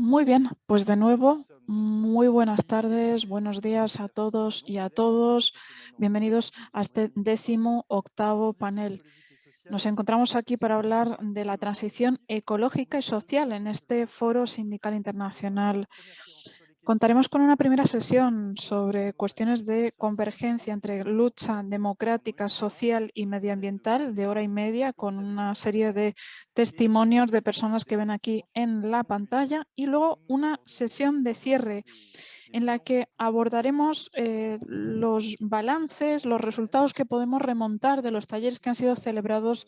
Muy bien, pues de nuevo, muy buenas tardes, buenos días a todos y a todos. Bienvenidos a este 18º panel. Nos encontramos aquí para hablar de la transición ecológica y social en este Foro Sindical Internacional. Contaremos con una primera sesión sobre cuestiones de convergencia entre lucha democrática, social y medioambiental de hora y media, con una serie de testimonios de personas que ven aquí en la pantalla, y luego una sesión de cierre en la que abordaremos los balances, los resultados que podemos remontar de los talleres que han sido celebrados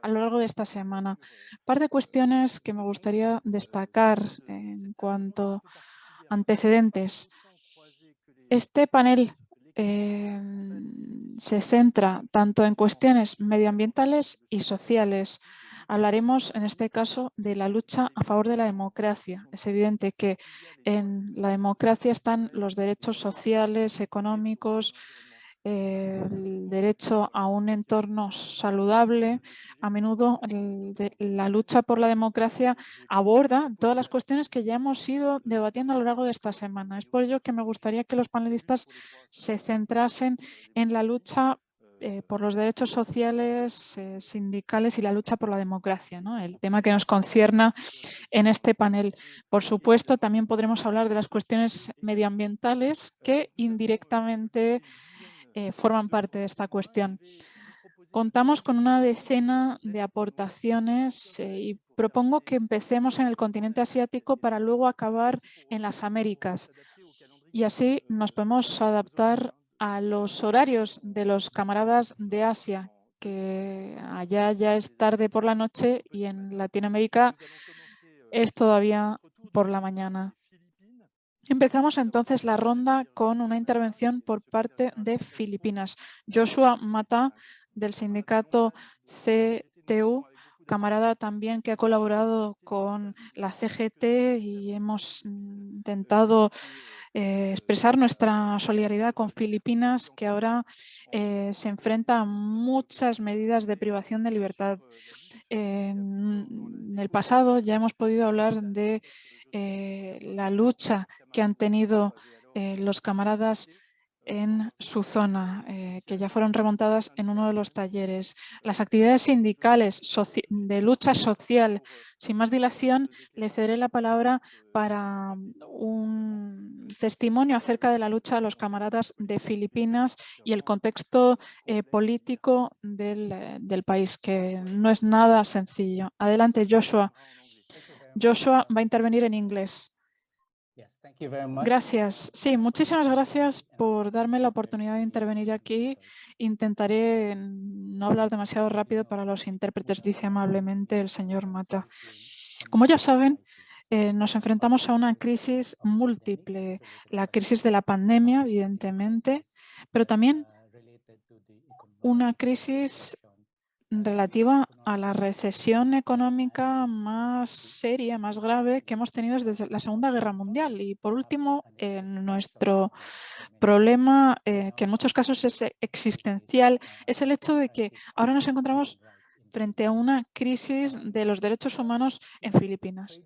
a lo largo de esta semana. Un par de cuestiones que me gustaría destacar en cuanto antecedentes. Este panel se centra tanto en cuestiones medioambientales y sociales. Hablaremos, en este caso, de la lucha a favor de la democracia. Es evidente que en la democracia están los derechos sociales, económicos, el derecho a un entorno saludable. A menudo la lucha por la democracia aborda todas las cuestiones que ya hemos ido debatiendo a lo largo de esta semana. Es por ello que me gustaría que los panelistas se centrasen en la lucha por los derechos sociales, sindicales y la lucha por la democracia, ¿no? El tema que nos concierna en este panel. Por supuesto, también podremos hablar de las cuestiones medioambientales que indirectamente forman parte de esta cuestión. Contamos con una decena de aportaciones y propongo que empecemos en el continente asiático para luego acabar en las Américas. Y así nos podemos adaptar a los horarios de los camaradas de Asia, que allá ya es tarde por la noche y en Latinoamérica es todavía por la mañana. Empezamos entonces la ronda con una intervención por parte de Filipinas. Joshua Mata, del sindicato CTU, camarada también que ha colaborado con la CGT y hemos intentado expresar nuestra solidaridad con Filipinas, que ahora se enfrenta a muchas medidas de privación de libertad. En el pasado ya hemos podido hablar de la lucha que han tenido los camaradas en su zona, que ya fueron remontadas en uno de los talleres. Las actividades sindicales de lucha social. Sin más dilación, le cederé la palabra para un testimonio acerca de la lucha de los camaradas de Filipinas y el contexto político del país, que no es nada sencillo. Adelante, Joshua. Joshua va a intervenir en inglés. Gracias. Sí, muchísimas gracias por darme la oportunidad de intervenir aquí. Intentaré no hablar demasiado rápido para los intérpretes, dice amablemente el señor Mata. Como ya saben, nos enfrentamos a una crisis múltiple. La crisis de la pandemia, evidentemente, pero también una crisis relativa a la recesión económica más seria, más grave que hemos tenido desde la Segunda Guerra Mundial. Y por último, nuestro problema, que en muchos casos es existencial, es el hecho de que ahora nos encontramos frente a una crisis de los derechos humanos en Filipinas.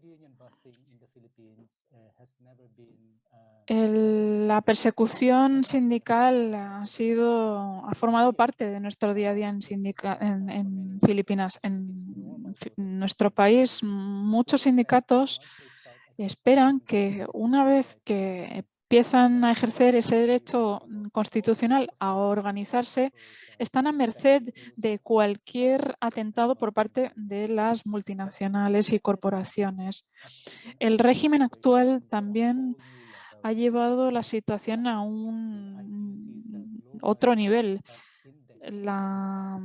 La persecución sindical ha formado parte de nuestro día a día en Filipinas. En nuestro país, muchos sindicatos esperan que una vez que empiezan a ejercer ese derecho constitucional a organizarse, están a merced de cualquier atentado por parte de las multinacionales y corporaciones. El régimen actual también ha llevado la situación a un otro nivel. La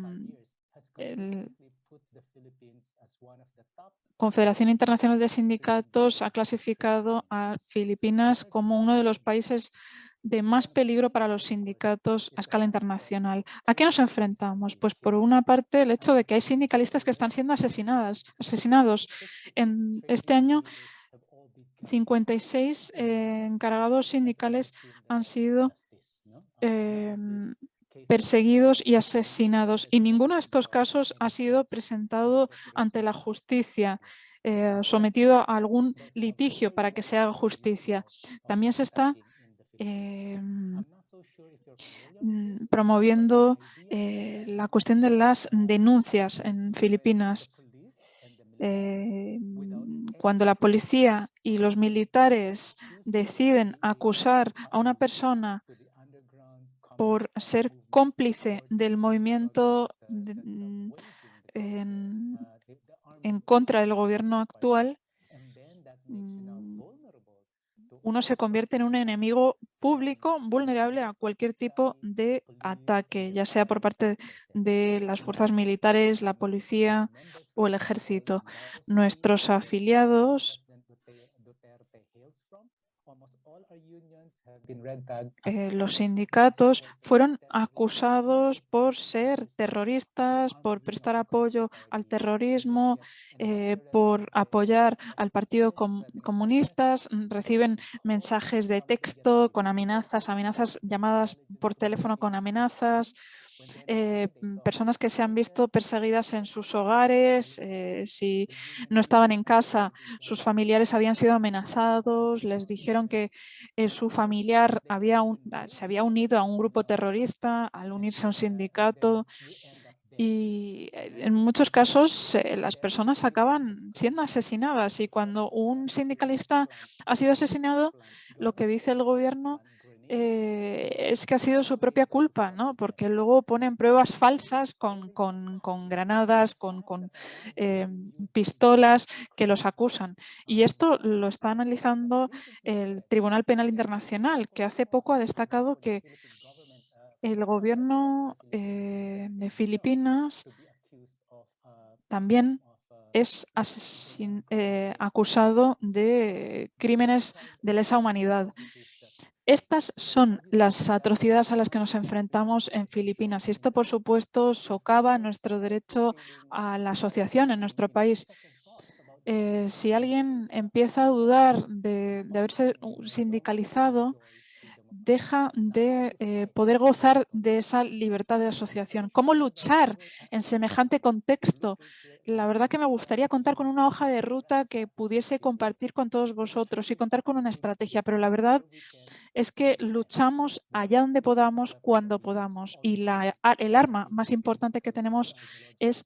Confederación Internacional de Sindicatos ha clasificado a Filipinas como uno de los países de más peligro para los sindicatos a escala internacional. ¿A qué nos enfrentamos? Pues por una parte el hecho de que hay sindicalistas que están siendo asesinados. En este año 56 encargados sindicales han sido perseguidos y asesinados, y ninguno de estos casos ha sido presentado ante la justicia. sometido a algún litigio para que se haga justicia. También se está promoviendo la cuestión de las denuncias en Filipinas. Cuando la policía y los militares deciden acusar a una persona por ser cómplice del movimiento en contra del gobierno actual, uno se convierte en un enemigo público vulnerable a cualquier tipo de ataque, ya sea por parte de las fuerzas militares, la policía o el ejército. Nuestros afiliados, los sindicatos, fueron acusados por ser terroristas, por prestar apoyo al terrorismo, por apoyar al Partido Comunista. Reciben mensajes de texto con amenazas, llamadas por teléfono con amenazas. Personas que se han visto perseguidas en sus hogares, si no estaban en casa, sus familiares habían sido amenazados, les dijeron que su familiar se había unido a un grupo terrorista al unirse a un sindicato. Y en muchos casos las personas acaban siendo asesinadas, y cuando un sindicalista ha sido asesinado, lo que dice el gobierno es que ha sido su propia culpa, ¿no? Porque luego ponen pruebas falsas con granadas, con pistolas que los acusan. Y esto lo está analizando el Tribunal Penal Internacional, que hace poco ha destacado que el gobierno de Filipinas también es acusado de crímenes de lesa humanidad. Estas son las atrocidades a las que nos enfrentamos en Filipinas, y esto, por supuesto, socava nuestro derecho a la asociación en nuestro país. Si alguien empieza a dudar de haberse sindicalizado, deja de poder gozar de esa libertad de asociación. ¿Cómo luchar en semejante contexto? La verdad que me gustaría contar con una hoja de ruta que pudiese compartir con todos vosotros y contar con una estrategia, pero la verdad es que luchamos allá donde podamos, cuando podamos. Y el arma más importante que tenemos es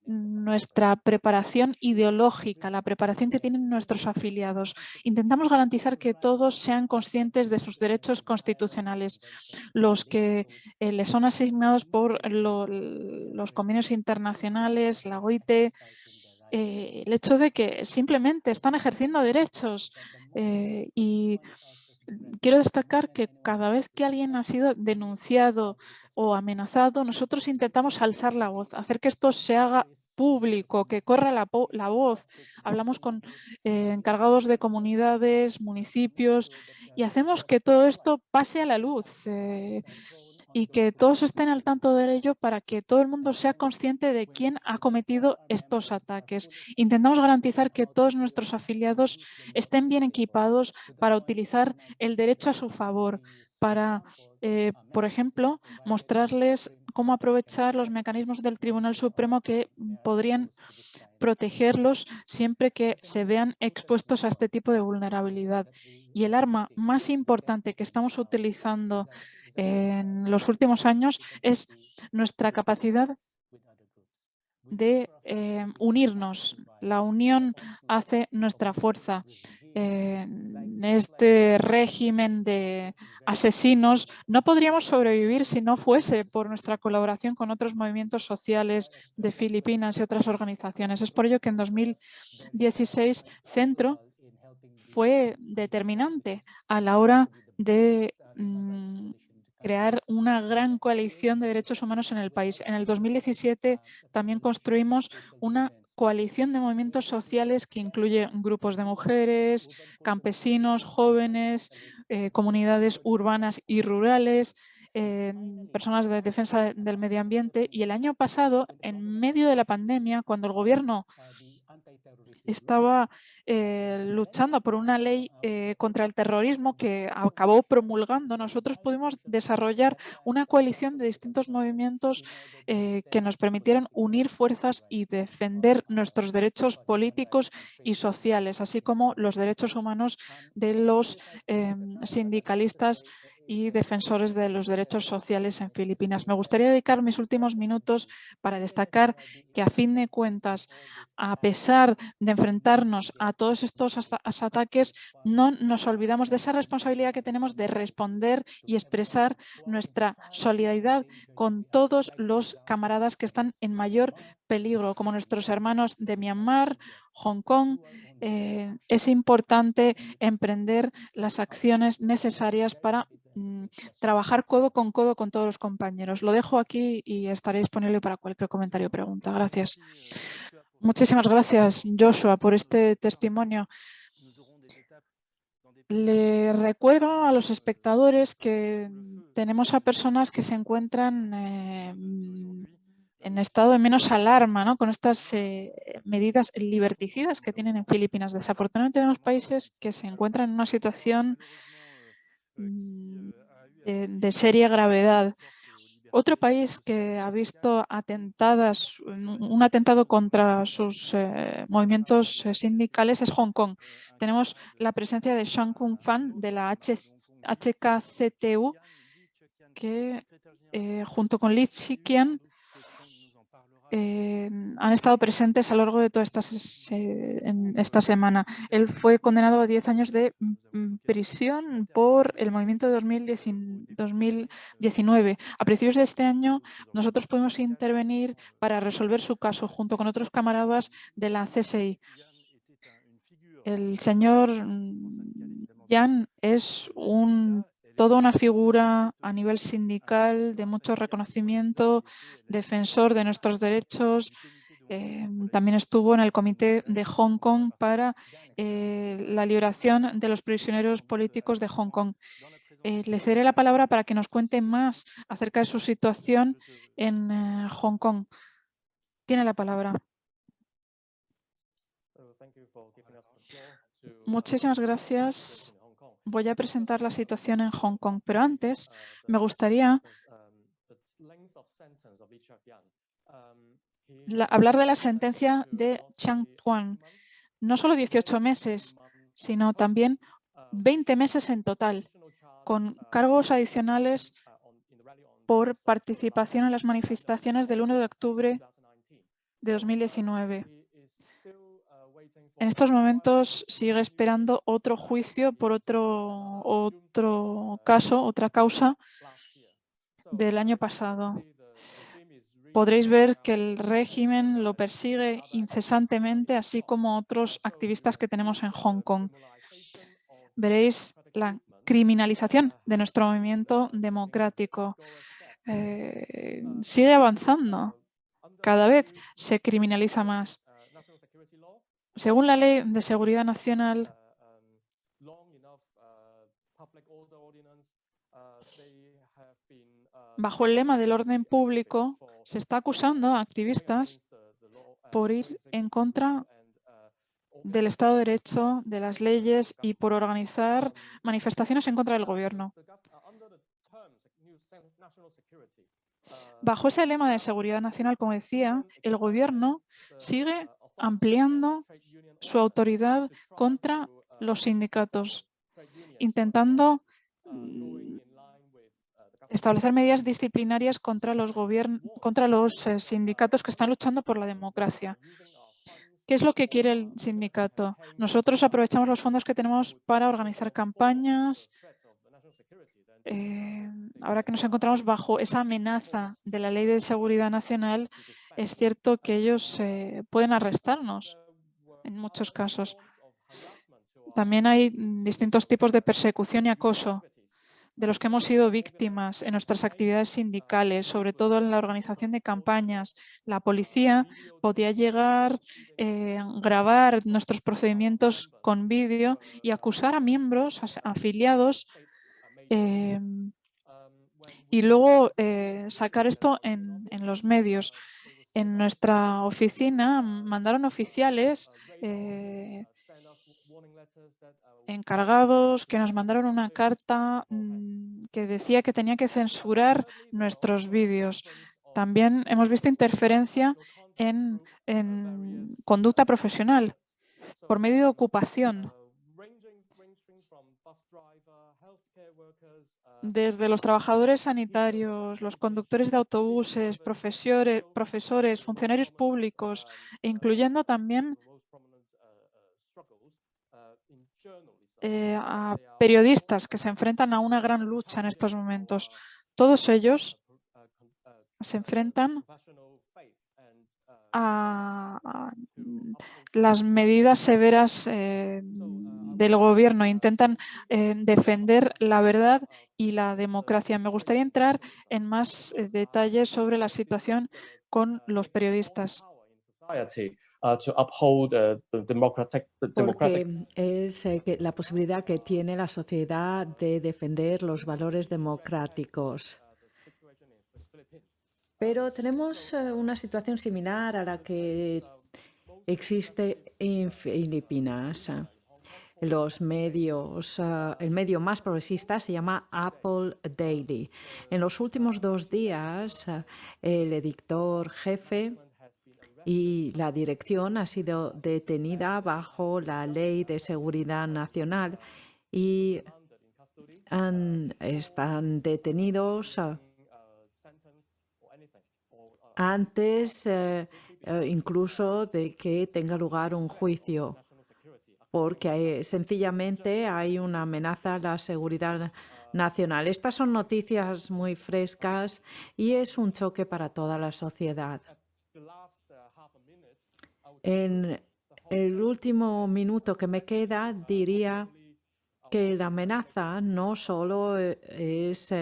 nuestra preparación ideológica, la preparación que tienen nuestros afiliados. Intentamos garantizar que todos sean conscientes de sus derechos constitucionales, los que les son asignados por los convenios internacionales, la OIT, el hecho de que simplemente están ejerciendo derechos. Y quiero destacar que cada vez que alguien ha sido denunciado o amenazado, nosotros intentamos alzar la voz, hacer que esto se haga público, que corra la voz. Hablamos con encargados de comunidades, municipios, y hacemos que todo esto pase a la luz. Y que todos estén al tanto de ello para que todo el mundo sea consciente de quién ha cometido estos ataques. Intentamos garantizar que todos nuestros afiliados estén bien equipados para utilizar el derecho a su favor, para, por ejemplo, mostrarles cómo aprovechar los mecanismos del Tribunal Supremo que podrían protegerlos siempre que se vean expuestos a este tipo de vulnerabilidad. Y el arma más importante que estamos utilizando en los últimos años es nuestra capacidad de unirnos. La unión hace nuestra fuerza. En este régimen de asesinos no podríamos sobrevivir si no fuese por nuestra colaboración con otros movimientos sociales de Filipinas y otras organizaciones. Es por ello que en 2016 Centro fue determinante a la hora de crear una gran coalición de derechos humanos en el país. En el 2017 también construimos una coalición de movimientos sociales que incluye grupos de mujeres, campesinos, jóvenes, comunidades urbanas y rurales, personas de defensa del medio ambiente. Y el año pasado, en medio de la pandemia, cuando el gobierno estaba luchando por una ley contra el terrorismo que acabó promulgando, nosotros pudimos desarrollar una coalición de distintos movimientos que nos permitieron unir fuerzas y defender nuestros derechos políticos y sociales, así como los derechos humanos de los sindicalistas y defensores de los derechos sociales en Filipinas. Me gustaría dedicar mis últimos minutos para destacar que, a fin de cuentas, a pesar de enfrentarnos a todos estos ataques, no nos olvidamos de esa responsabilidad que tenemos de responder y expresar nuestra solidaridad con todos los camaradas que están en mayor peligro, como nuestros hermanos de Myanmar, Hong Kong. Es importante emprender las acciones necesarias para trabajar codo con todos los compañeros. Lo dejo aquí y estaré disponible para cualquier comentario o pregunta. Gracias. Muchísimas gracias, Joshua, por este testimonio. Le recuerdo a los espectadores que tenemos a personas que se encuentran en estado de menos alarma, ¿no?, con estas medidas liberticidas que tienen en Filipinas. Desafortunadamente tenemos países que se encuentran en una situación de seria gravedad. Otro país que ha visto un atentado contra sus movimientos sindicales es Hong Kong. Tenemos la presencia de Shang Kung Fan de la HKCTU, que junto con Li Ziqian han estado presentes a lo largo de toda esta semana. Él fue condenado a 10 años de prisión por el movimiento de 2019. A principios de este año, nosotros pudimos intervenir para resolver su caso junto con otros camaradas de la CSI. El señor Yan es toda una figura a nivel sindical de mucho reconocimiento, defensor de nuestros derechos. También estuvo en el Comité de Hong Kong para la liberación de los prisioneros políticos de Hong Kong. Le cederé la palabra para que nos cuente más acerca de su situación en Hong Kong. Tiene la palabra. Muchísimas gracias. Voy a presentar la situación en Hong Kong, pero antes me gustaría hablar de la sentencia de Chang Tuan. No solo 18 meses, sino también 20 meses en total, con cargos adicionales por participación en las manifestaciones del 1 de octubre de 2019. En estos momentos sigue esperando otro juicio por otro caso, otra causa del año pasado. Podréis ver que el régimen lo persigue incesantemente, así como otros activistas que tenemos en Hong Kong. Veréis la criminalización de nuestro movimiento democrático. Sigue avanzando. Cada vez se criminaliza más. Según la Ley de Seguridad Nacional, bajo el lema del orden público, se está acusando a activistas por ir en contra del Estado de Derecho, de las leyes y por organizar manifestaciones en contra del gobierno. Bajo ese lema de seguridad nacional, como decía, el gobierno sigue ampliando su autoridad contra los sindicatos, intentando establecer medidas disciplinarias contra los sindicatos que están luchando por la democracia. ¿Qué es lo que quiere el sindicato? Nosotros aprovechamos los fondos que tenemos para organizar campañas. Ahora que nos encontramos bajo esa amenaza de la Ley de Seguridad Nacional, es cierto que ellos pueden arrestarnos en muchos casos. También hay distintos tipos de persecución y acoso de los que hemos sido víctimas en nuestras actividades sindicales, sobre todo en la organización de campañas. La policía podía llegar a grabar nuestros procedimientos con vídeo y acusar a miembros, afiliados, y luego sacar esto en los medios. En nuestra oficina mandaron oficiales encargados que nos mandaron una carta que decía que tenía que censurar nuestros vídeos. También hemos visto interferencia en conducta profesional por medio de ocupación. Desde los trabajadores sanitarios, los conductores de autobuses, profesores, funcionarios públicos, incluyendo también a periodistas que se enfrentan a una gran lucha en estos momentos. Todos ellos se enfrentan a las medidas severas del gobierno, intentan defender la verdad y la democracia. Me gustaría entrar en más detalles sobre la situación con los periodistas. Porque es la posibilidad que tiene la sociedad de defender los valores democráticos. Pero tenemos una situación similar a la que existe en Filipinas. Los medios, el medio más progresista se llama Apple Daily. En los últimos 2 días, el editor jefe y la dirección ha sido detenida bajo la Ley de Seguridad Nacional y están detenidos antes incluso de que tenga lugar un juicio, porque sencillamente hay una amenaza a la seguridad nacional. Estas son noticias muy frescas y es un choque para toda la sociedad. En el último minuto que me queda, diría que la amenaza no solo es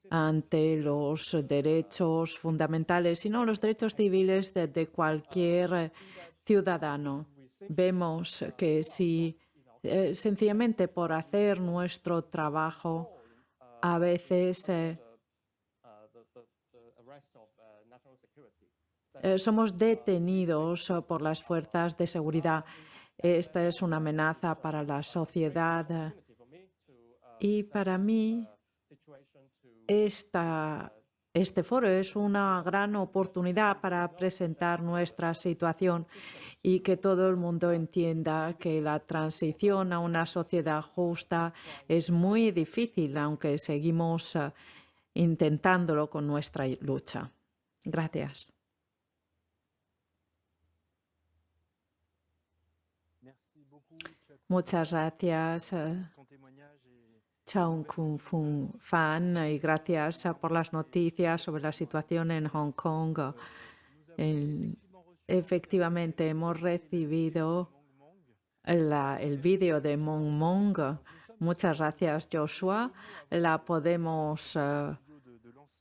ante los derechos fundamentales, sino los derechos civiles de cualquier ciudadano. Vemos que si sencillamente por hacer nuestro trabajo, a veces somos detenidos por las fuerzas de seguridad. Esta es una amenaza para la sociedad y para mí este foro es una gran oportunidad para presentar nuestra situación y que todo el mundo entienda que la transición a una sociedad justa es muy difícil, aunque seguimos intentándolo con nuestra lucha. Gracias. Muchas gracias, Chaung Kung Fung Fan, y gracias por las noticias sobre la situación en Hong Kong. Efectivamente, hemos recibido el vídeo de Mong Mong. Muchas gracias, Joshua. La podemos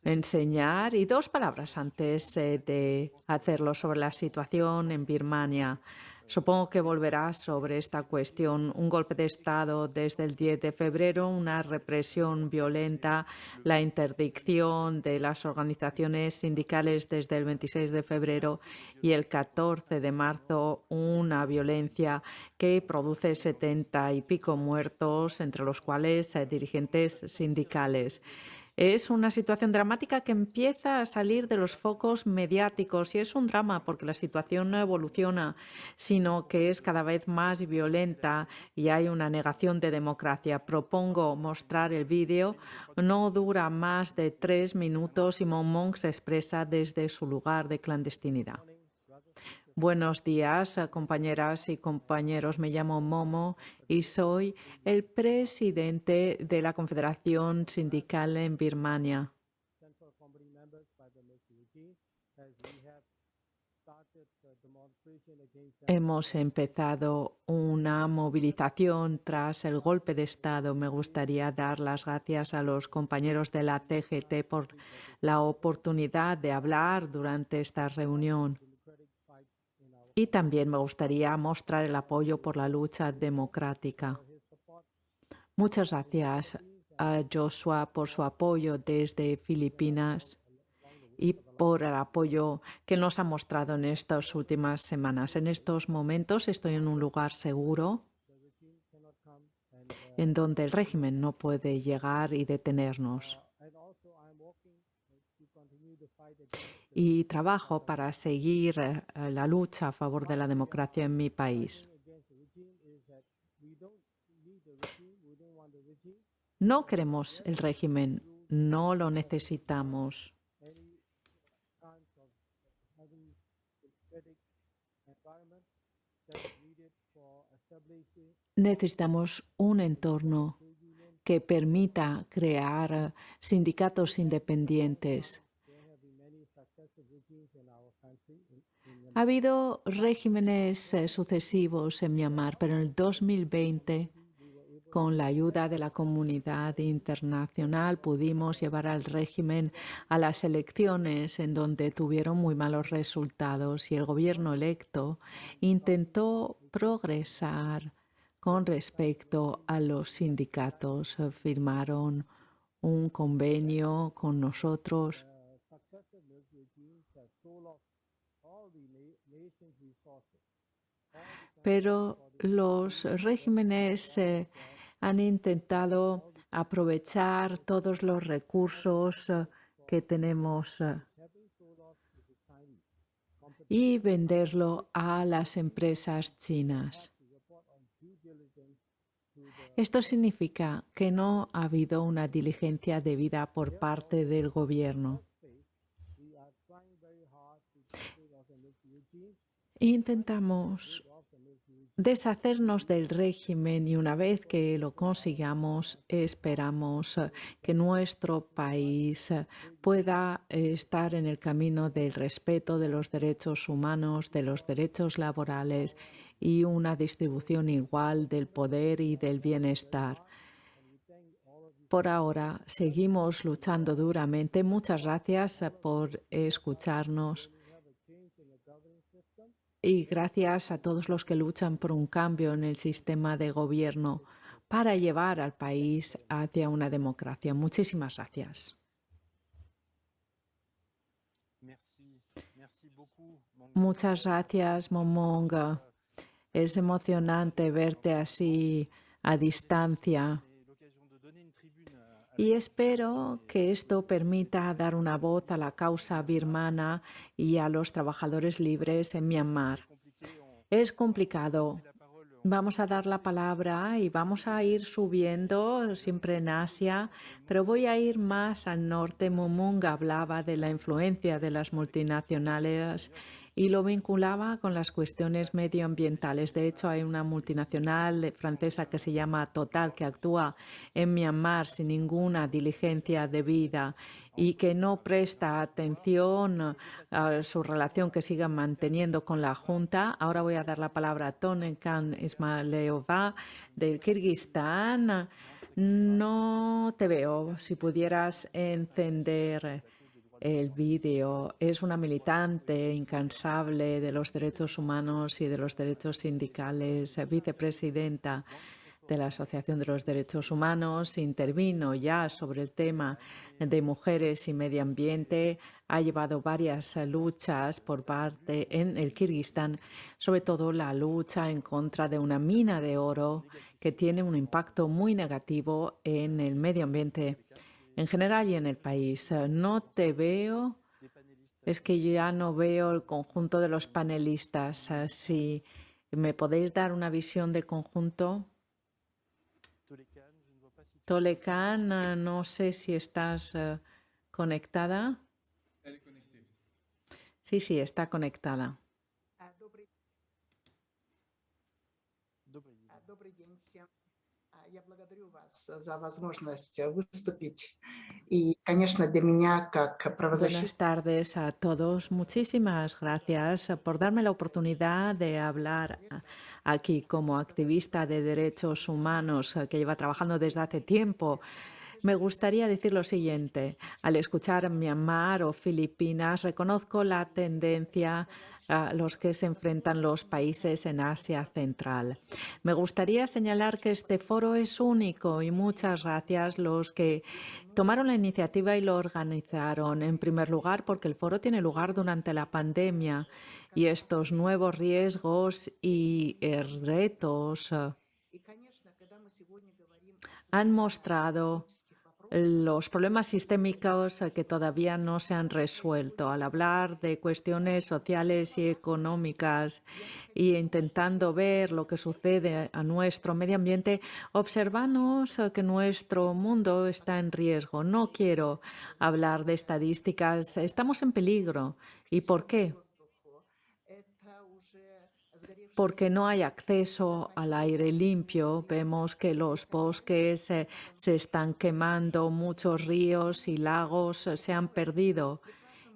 enseñar. Y 2 palabras antes de hacerlo sobre la situación en Birmania. Supongo que volverás sobre esta cuestión. Un golpe de Estado desde el 10 de febrero, una represión violenta, la interdicción de las organizaciones sindicales desde el 26 de febrero y el 14 de marzo, una violencia que produce 70 y pico muertos, entre los cuales dirigentes sindicales. Es una situación dramática que empieza a salir de los focos mediáticos y es un drama porque la situación no evoluciona, sino que es cada vez más violenta y hay una negación de democracia. Propongo mostrar el vídeo. No dura más de 3 minutos y Mong Mong se expresa desde su lugar de clandestinidad. Buenos días, compañeras y compañeros. Me llamo Momo y soy el presidente de la Confederación Sindical en Birmania. Hemos empezado una movilización tras el golpe de Estado. Me gustaría dar las gracias a los compañeros de la CGT por la oportunidad de hablar durante esta reunión. Y también me gustaría mostrar el apoyo por la lucha democrática. Muchas gracias a Joshua por su apoyo desde Filipinas y por el apoyo que nos ha mostrado en estas últimas semanas. En estos momentos estoy en un lugar seguro en donde el régimen no puede llegar y detenernos. Y trabajo para seguir la lucha a favor de la democracia en mi país. No queremos el régimen, no lo necesitamos. Necesitamos un entorno que permita crear sindicatos independientes. Ha habido regímenes sucesivos en Myanmar, pero en el 2020, con la ayuda de la comunidad internacional, pudimos llevar al régimen a las elecciones en donde tuvieron muy malos resultados y el gobierno electo intentó progresar con respecto a los sindicatos. Firmaron un convenio con nosotros, pero los regímenes han intentado aprovechar todos los recursos que tenemos y venderlo a las empresas chinas. Esto significa que no ha habido una diligencia debida por parte del gobierno. Intentamos deshacernos del régimen y una vez que lo consigamos, esperamos que nuestro país pueda estar en el camino del respeto de los derechos humanos, de los derechos laborales y una distribución igual del poder y del bienestar. Por ahora, seguimos luchando duramente. Muchas gracias por escucharnos. Y gracias a todos los que luchan por un cambio en el sistema de gobierno para llevar al país hacia una democracia. Muchísimas gracias. Muchas gracias, Momong. Es emocionante verte así a distancia. Y espero que esto permita dar una voz a la causa birmana y a los trabajadores libres en Myanmar. Es complicado. Vamos a dar la palabra y vamos a ir subiendo siempre en Asia, pero voy a ir más al norte. Momong hablaba de la influencia de las multinacionales y lo vinculaba con las cuestiones medioambientales. De hecho, hay una multinacional francesa que se llama Total, que actúa en Myanmar sin ninguna diligencia debida y que no presta atención a su relación que sigan manteniendo con la Junta. Ahora voy a dar la palabra a Tonenkan Ismailova del Kirguistán. No te veo. Si pudieras encender el vídeo. Es una militante incansable de los derechos humanos y de los derechos sindicales, vicepresidenta de la Asociación de los Derechos Humanos. Intervino ya sobre el tema de mujeres y medio ambiente. Ha llevado varias luchas por parte en el Kirguistán, sobre todo la lucha en contra de una mina de oro que tiene un impacto muy negativo en el medio ambiente en general y en el país. No te veo, es que yo ya no veo el conjunto de los panelistas. Si me podéis dar una visión de conjunto. Tolecan, no sé si estás conectada. Sí, está conectada. Я благодарю вас за возможность выступить. Y, конечно, для меня, как правозащитника... Buenas tardes a todos. Muchísimas gracias por darme la oportunidad de hablar aquí como activista de derechos humanos que lleva trabajando desde hace tiempo Me gustaría decir lo siguiente. Al escuchar Myanmar o Filipinas, reconozco la tendencia a los que se enfrentan los países en Asia Central. Me gustaría señalar que este foro es único y muchas gracias los que tomaron la iniciativa y lo organizaron. En primer lugar, porque el foro tiene lugar durante la pandemia y estos nuevos riesgos y retos han mostrado los problemas sistémicos que todavía no se han resuelto. Al hablar de cuestiones sociales y económicas e intentando ver lo que sucede a nuestro medio ambiente, observamos que nuestro mundo está en riesgo. No quiero hablar de estadísticas. Estamos en peligro. ¿Y por qué? Porque no hay acceso al aire limpio. Vemos que los bosques se están quemando, muchos ríos y lagos se han perdido.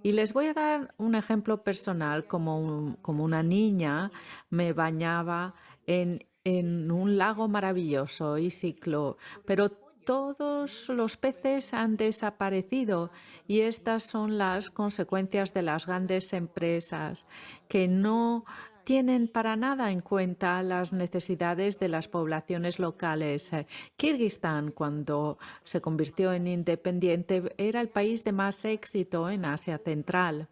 Y les voy a dar un ejemplo personal. Como una niña me bañaba en un lago maravilloso, Isiclo, pero todos los peces han desaparecido y estas son las consecuencias de las grandes empresas que no tienen para nada en cuenta las necesidades de las poblaciones locales. Kirguistán, cuando se convirtió en independiente, era el país de más éxito en Asia Central.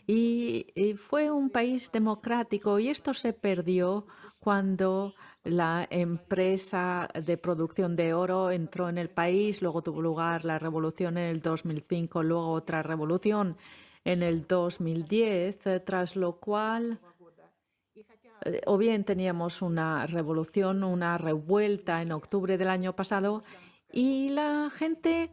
Y fue un país democrático y esto se perdió cuando la empresa de producción de oro entró en el país, luego tuvo lugar la revolución en el 2005, luego otra revolución en el 2010, tras lo cual o bien teníamos una revolución, una revuelta en octubre del año pasado y la gente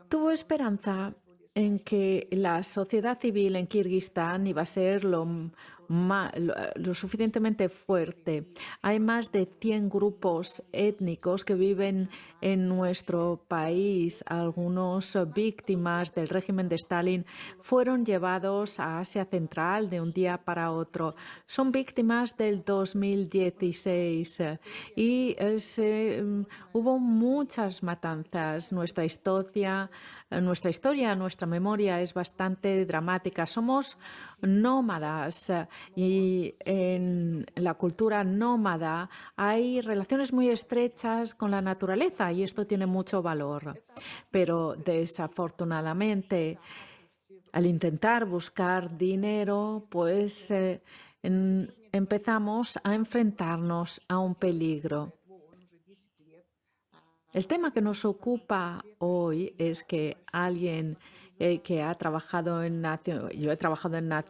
tuvo esperanza en que la sociedad civil en Kirguistán iba a ser lo suficientemente fuerte. Hay más de 100 grupos étnicos que viven en nuestro país. Algunos víctimas del régimen de Stalin fueron llevados a Asia Central de un día para otro. Son víctimas del 2016 y hubo muchas matanzas. Nuestra historia, nuestra memoria es bastante dramática. Somos nómadas y en la cultura nómada hay relaciones muy estrechas con la naturaleza y esto tiene mucho valor. Pero desafortunadamente, al intentar buscar dinero, pues empezamos a enfrentarnos a un peligro. El tema que nos ocupa hoy es que alguien que ha trabajado en yo he trabajado en ha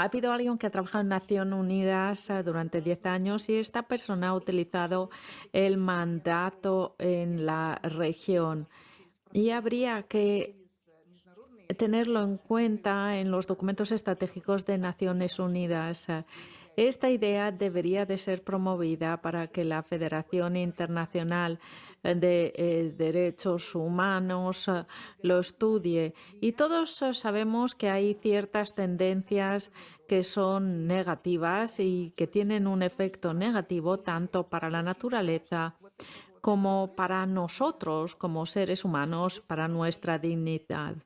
habido alguien que ha trabajado en Naciones Unidas durante 10 años y esta persona ha utilizado el mandato en la región y habría que tenerlo en cuenta en los documentos estratégicos de Naciones Unidas. Esta idea debería de ser promovida para que la Federación Internacional de Derechos Humanos lo estudie. Y todos sabemos que hay ciertas tendencias que son negativas y que tienen un efecto negativo tanto para la naturaleza como para nosotros como seres humanos, para nuestra dignidad.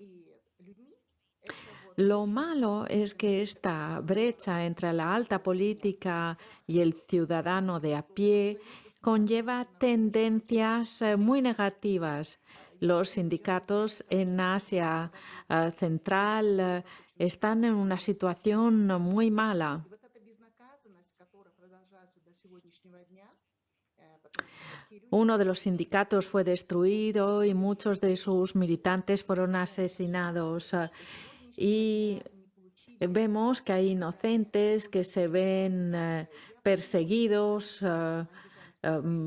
Lo malo es que esta brecha entre la alta política y el ciudadano de a pie conlleva tendencias muy negativas. Los sindicatos en Asia Central están en una situación muy mala. Uno de los sindicatos fue destruido y muchos de sus militantes fueron asesinados. Y vemos que hay inocentes que se ven perseguidos,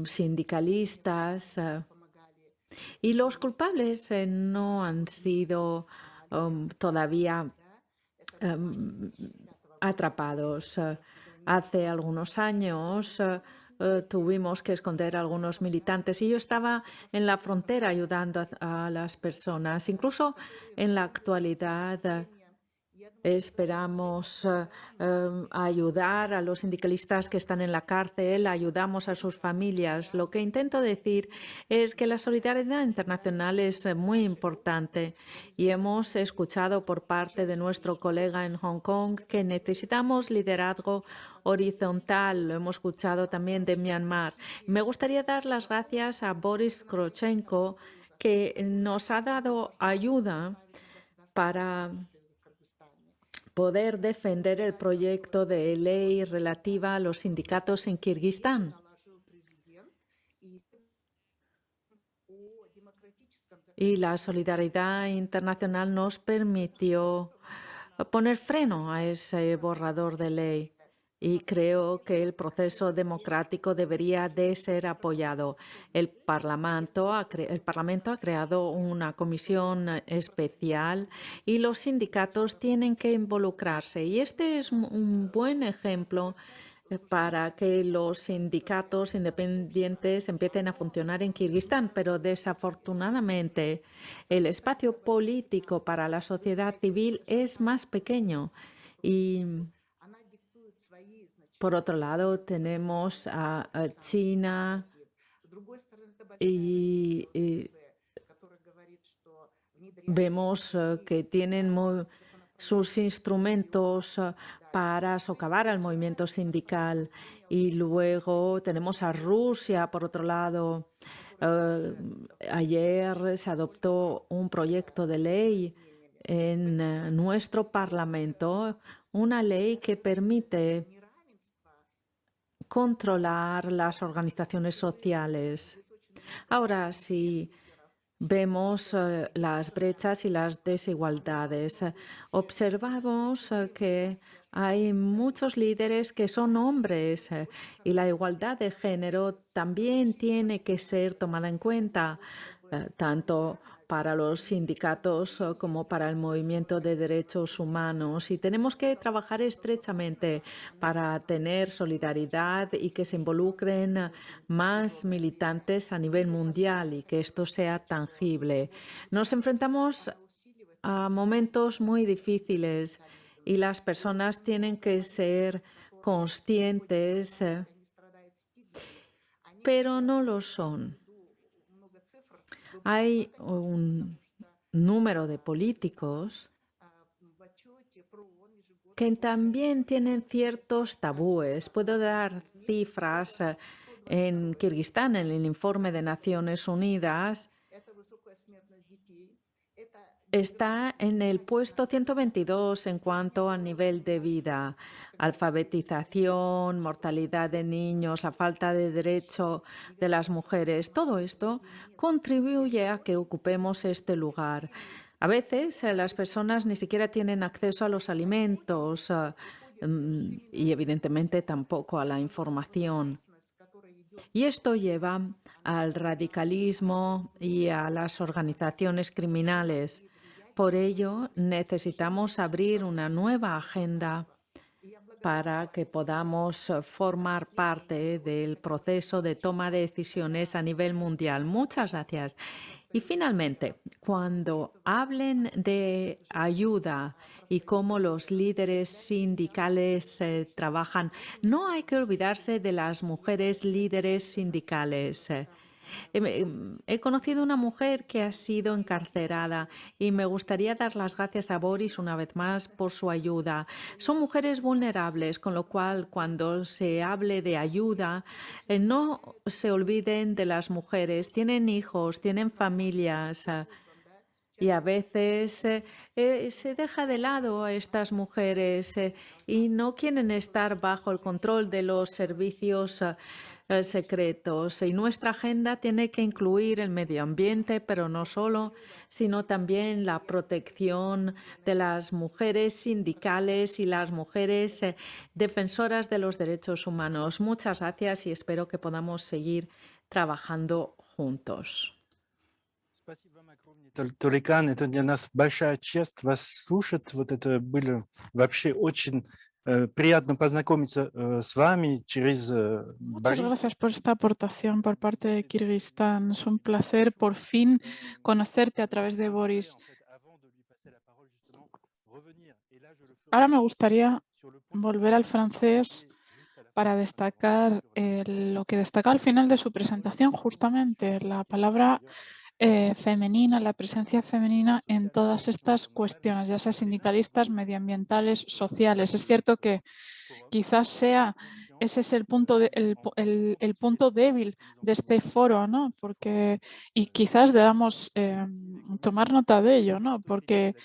sindicalistas, y los culpables no han sido todavía atrapados. Hace algunos años tuvimos que esconder a algunos militantes y yo estaba en la frontera ayudando a las personas. Incluso en la actualidad Esperamos ayudar a los sindicalistas que están en la cárcel, ayudamos a sus familias. Lo que intento decir es que la solidaridad internacional es muy importante y hemos escuchado por parte de nuestro colega en Hong Kong que necesitamos liderazgo horizontal. Lo hemos escuchado también de Myanmar. Me gustaría dar las gracias a Boris Krochenko, que nos ha dado ayuda para poder defender el proyecto de ley relativa a los sindicatos en Kirguistán. Y la solidaridad internacional nos permitió poner freno a ese borrador de ley. Y creo que el proceso democrático debería de ser apoyado. El Parlamento ha creado una comisión especial y los sindicatos tienen que involucrarse. Y este es un buen ejemplo para que los sindicatos independientes empiecen a funcionar en Kirguistán, pero desafortunadamente el espacio político para la sociedad civil es más pequeño y por otro lado tenemos a China y vemos que tienen sus instrumentos para socavar al movimiento sindical. Y luego tenemos a Rusia, por otro lado. Ayer se adoptó un proyecto de ley en nuestro Parlamento, una ley que permite controlar las organizaciones sociales. Ahora, si vemos las brechas y las desigualdades, observamos que hay muchos líderes que son hombres y la igualdad de género también tiene que ser tomada en cuenta, tanto para los sindicatos como para el movimiento de derechos humanos. Y tenemos que trabajar estrechamente para tener solidaridad y que se involucren más militantes a nivel mundial y que esto sea tangible. Nos enfrentamos a momentos muy difíciles y las personas tienen que ser conscientes, pero no lo son. Hay un número de políticos que también tienen ciertos tabúes. Puedo dar cifras en Kirguistán, en el informe de Naciones Unidas. Está en el puesto 122 en cuanto a nivel de vida, alfabetización, mortalidad de niños, la falta de derecho de las mujeres. Todo esto contribuye a que ocupemos este lugar. A veces las personas ni siquiera tienen acceso a los alimentos y evidentemente tampoco a la información. Y esto lleva al radicalismo y a las organizaciones criminales. Por ello, necesitamos abrir una nueva agenda para que podamos formar parte del proceso de toma de decisiones a nivel mundial. Muchas gracias. Y finalmente, cuando hablen de ayuda y cómo los líderes sindicales trabajan, no hay que olvidarse de las mujeres líderes sindicales. He conocido una mujer que ha sido encarcelada y me gustaría dar las gracias a Boris una vez más por su ayuda. Son mujeres vulnerables, con lo cual cuando se hable de ayuda, no se olviden de las mujeres. Tienen hijos, tienen familias. Y a veces se deja de lado a estas mujeres y no quieren estar bajo el control de los servicios secretos. Y nuestra agenda tiene que incluir el medio ambiente, pero no solo, sino también la protección de las mujeres sindicales y las mujeres defensoras de los derechos humanos. Muchas gracias y espero que podamos seguir trabajando juntos. Толикан, это для нас большая честь вас слушать. Вот это было вообще очень приятно познакомиться с вами через Muchas Бориса. gracias por esta aportación por parte de Kirguistán. Es un placer por fin conocerte a través de Boris. Ahora me gustaría volver al francés para destacar lo que destaca al final de su presentación, justamente la palabra femenina, la presencia femenina en todas estas cuestiones, ya sea sindicalistas, medioambientales, sociales. Es cierto que quizás ese es el punto, el punto débil de este foro, ¿no? Porque, y quizás debamos tomar nota de ello, ¿no? Porque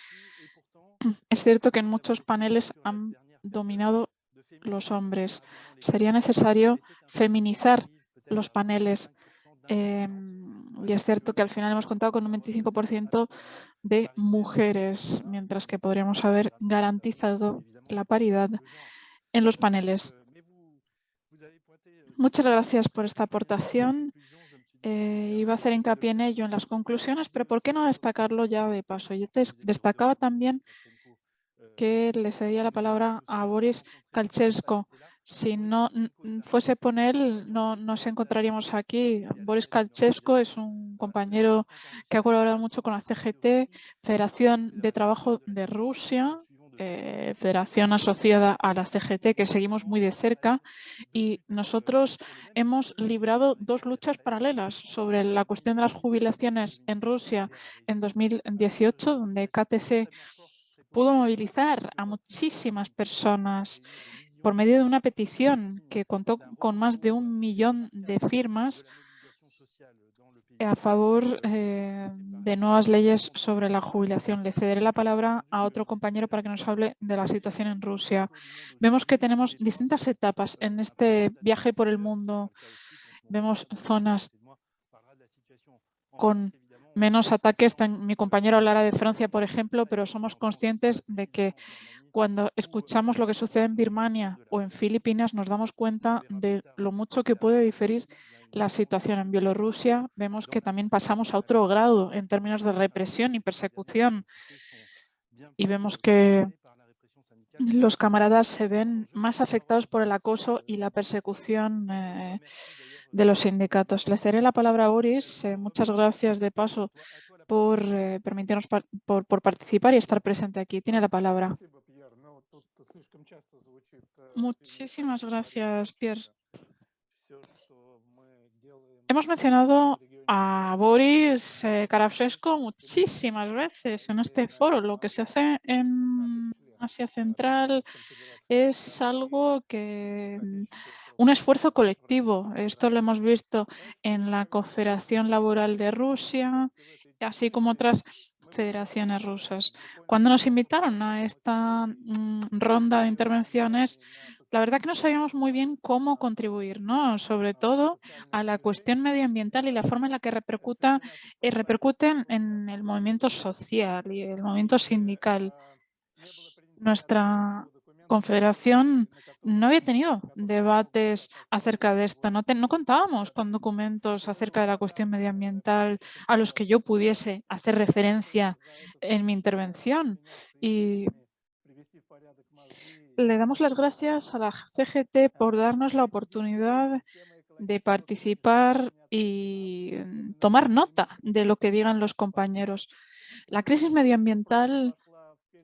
es cierto que en muchos paneles han dominado los hombres. Sería necesario feminizar los paneles. Y es cierto que al final hemos contado con un 25% de mujeres, mientras que podríamos haber garantizado la paridad en los paneles. Muchas gracias por esta aportación. Iba a hacer hincapié en ello en las conclusiones, pero ¿por qué no destacarlo ya de paso? Yo destacaba también que le cedía la palabra a Boris Kalchenko. Si no fuese por él, no nos encontraríamos aquí. Boris Kalchenko es un compañero que ha colaborado mucho con la CGT, Federación de Trabajo de Rusia, federación asociada a la CGT, que seguimos muy de cerca, y nosotros hemos librado dos luchas paralelas sobre la cuestión de las jubilaciones en Rusia en 2018, donde KTC pudo movilizar a muchísimas personas por medio de una petición que contó con más de 1 millón de firmas a favor de nuevas leyes sobre la jubilación. Le cederé la palabra a otro compañero para que nos hable de la situación en Rusia. Vemos que tenemos distintas etapas en este viaje por el mundo. Vemos zonas con menos ataques. Mi compañero hablará de Francia, por ejemplo, pero somos conscientes de que cuando escuchamos lo que sucede en Birmania o en Filipinas nos damos cuenta de lo mucho que puede diferir la situación. En Bielorrusia vemos que también pasamos a otro grado en términos de represión y persecución, y vemos que los camaradas se ven más afectados por el acoso y la persecución de los sindicatos. Le cederé la palabra a Boris. Muchas gracias de paso por permitirnos por participar y estar presente aquí. Tiene la palabra. Muchísimas gracias, Pierre. Hemos mencionado a Boris Karashevsko muchísimas veces en este foro. Lo que se hace en Asia Central es algo que un esfuerzo colectivo. Esto lo hemos visto en la Confederación Laboral de Rusia, así como otras federaciones rusas. Cuando nos invitaron a esta ronda de intervenciones, la verdad que no sabíamos muy bien cómo contribuir, ¿no? Sobre todo a la cuestión medioambiental y la forma en la que repercuten en el movimiento social y el movimiento sindical. Nuestra confederación no había tenido debates acerca de esto, no contábamos con documentos acerca de la cuestión medioambiental a los que yo pudiese hacer referencia en mi intervención. Y le damos las gracias a la CGT por darnos la oportunidad de participar y tomar nota de lo que digan los compañeros. La crisis medioambiental,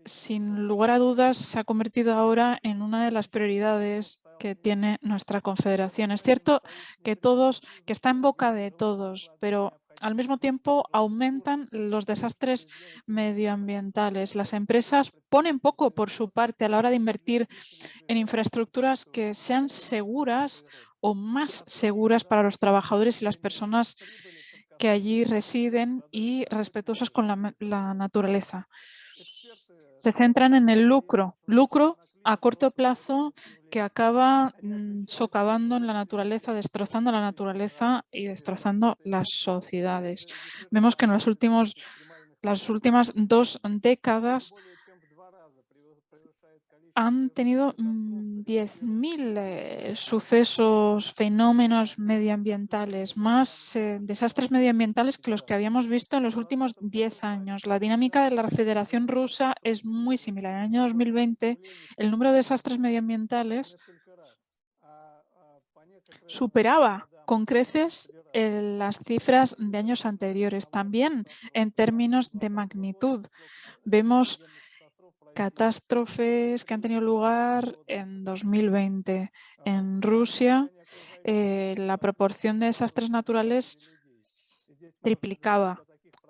sin lugar a dudas, se ha convertido ahora en una de las prioridades que tiene nuestra confederación. Es cierto que está en boca de todos, pero al mismo tiempo aumentan los desastres medioambientales. Las empresas ponen poco por su parte a la hora de invertir en infraestructuras que sean seguras o más seguras para los trabajadores y las personas que allí residen y respetuosas con la naturaleza. Se centran en el lucro a corto plazo que acaba socavando en la naturaleza, destrozando la naturaleza y destrozando las sociedades. Vemos que en las últimas 2 décadas han tenido 10.000 sucesos, fenómenos medioambientales, más desastres medioambientales que los que habíamos visto en los últimos 10 años. La dinámica de la Federación Rusa es muy similar. En el año 2020, el número de desastres medioambientales superaba con creces las cifras de años anteriores. También en términos de magnitud, vemos catástrofes que han tenido lugar en 2020. En Rusia, la proporción de desastres naturales triplicaba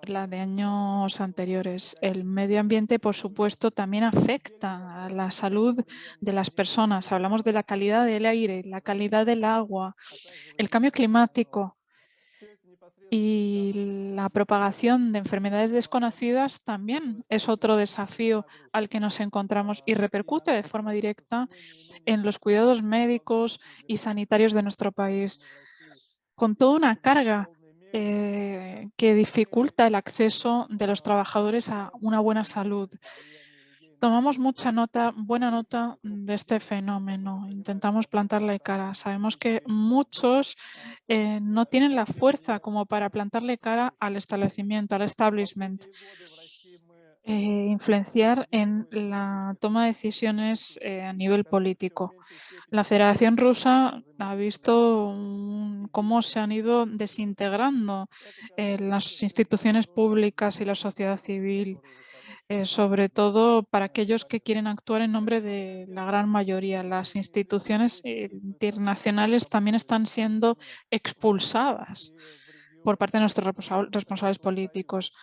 la de años anteriores. El medio ambiente, por supuesto, también afecta a la salud de las personas. Hablamos de la calidad del aire, la calidad del agua, el cambio climático y la propagación de enfermedades desconocidas también es otro desafío al que nos encontramos y repercute de forma directa en los cuidados médicos y sanitarios de nuestro país, con toda una carga que dificulta el acceso de los trabajadores a una buena salud. Tomamos buena nota de este fenómeno. Intentamos plantarle cara. Sabemos que muchos no tienen la fuerza como para plantarle cara al establecimiento, al establishment. Influenciar en la toma de decisiones a nivel político. La Federación Rusa ha visto cómo se han ido desintegrando las instituciones públicas y la sociedad civil, sobre todo para aquellos que quieren actuar en nombre de la gran mayoría. Las instituciones internacionales también están siendo expulsadas por parte de nuestros responsables políticos.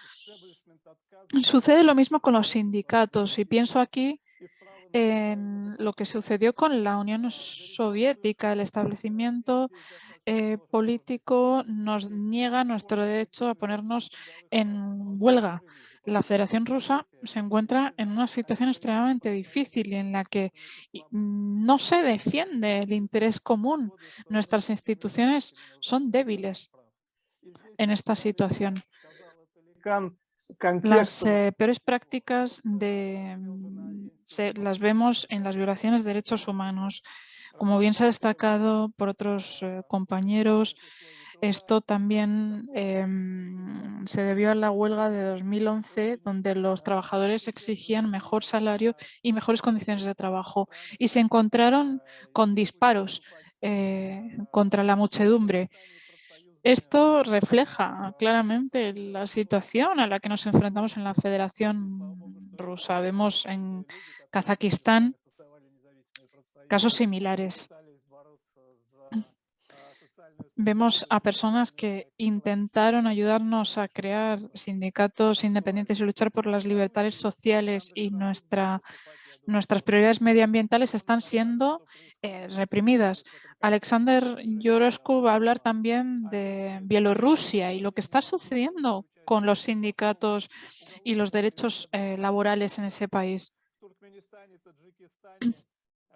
Sucede lo mismo con los sindicatos y pienso aquí en lo que sucedió con la Unión Soviética. El establecimiento político nos niega nuestro derecho a ponernos en huelga. La Federación Rusa se encuentra en una situación extremadamente difícil en la que no se defiende el interés común. Nuestras instituciones son débiles en esta situación. Las peores prácticas las vemos en las violaciones de derechos humanos. Como bien se ha destacado por otros compañeros, esto también se debió a la huelga de 2011, donde los trabajadores exigían mejor salario y mejores condiciones de trabajo y se encontraron con disparos contra la muchedumbre. Esto refleja claramente la situación a la que nos enfrentamos en la Federación Rusa. Vemos en Kazajistán casos similares. Vemos a personas que intentaron ayudarnos a crear sindicatos independientes y luchar por las libertades sociales y nuestras prioridades medioambientales están siendo reprimidas. Alexander Yorosku va a hablar también de Bielorrusia y lo que está sucediendo con los sindicatos y los derechos laborales en ese país.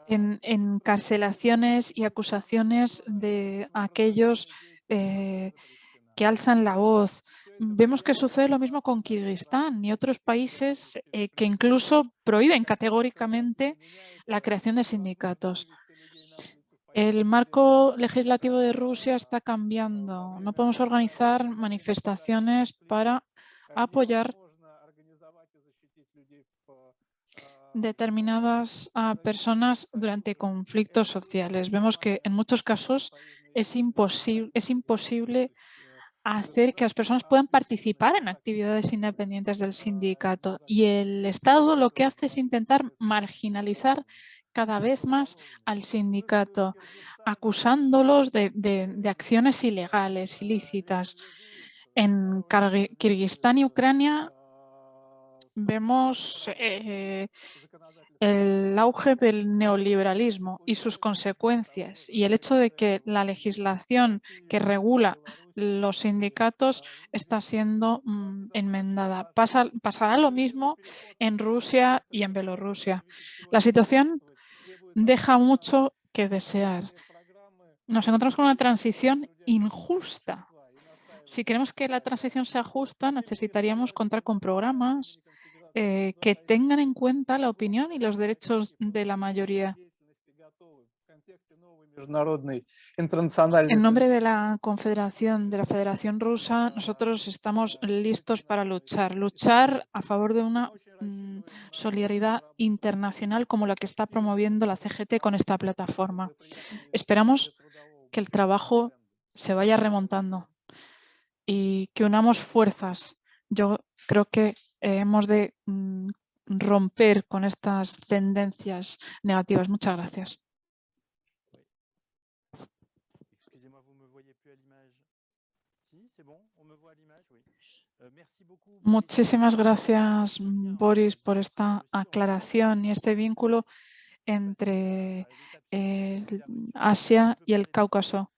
En encarcelaciones y acusaciones de aquellos que alzan la voz. Vemos que sucede lo mismo con Kirguistán y otros países que incluso prohíben categóricamente la creación de sindicatos. El marco legislativo de Rusia está cambiando. No podemos organizar manifestaciones para apoyar determinadas personas durante conflictos sociales. Vemos que en muchos casos es imposible hacer que las personas puedan participar en actividades independientes del sindicato y el Estado lo que hace es intentar marginalizar cada vez más al sindicato, acusándolos de acciones ilegales, ilícitas. En Kirguistán y Ucrania vemos el auge del neoliberalismo y sus consecuencias y el hecho de que la legislación que regula los sindicatos está siendo enmendada. Pasará lo mismo en Rusia y en Bielorrusia. La situación deja mucho que desear. Nos encontramos con una transición injusta. Si queremos que la transición sea justa, necesitaríamos contar con programas que tengan en cuenta la opinión y los derechos de la mayoría. En nombre de la Confederación, de la Federación Rusa, nosotros estamos listos para luchar a favor de una solidaridad internacional como la que está promoviendo la CGT con esta plataforma. Esperamos que el trabajo se vaya remontando y que unamos fuerzas. Yo creo que hemos de romper con estas tendencias negativas. Muchas gracias. Muchísimas gracias, Boris, por esta aclaración y este vínculo entre Asia y el Cáucaso.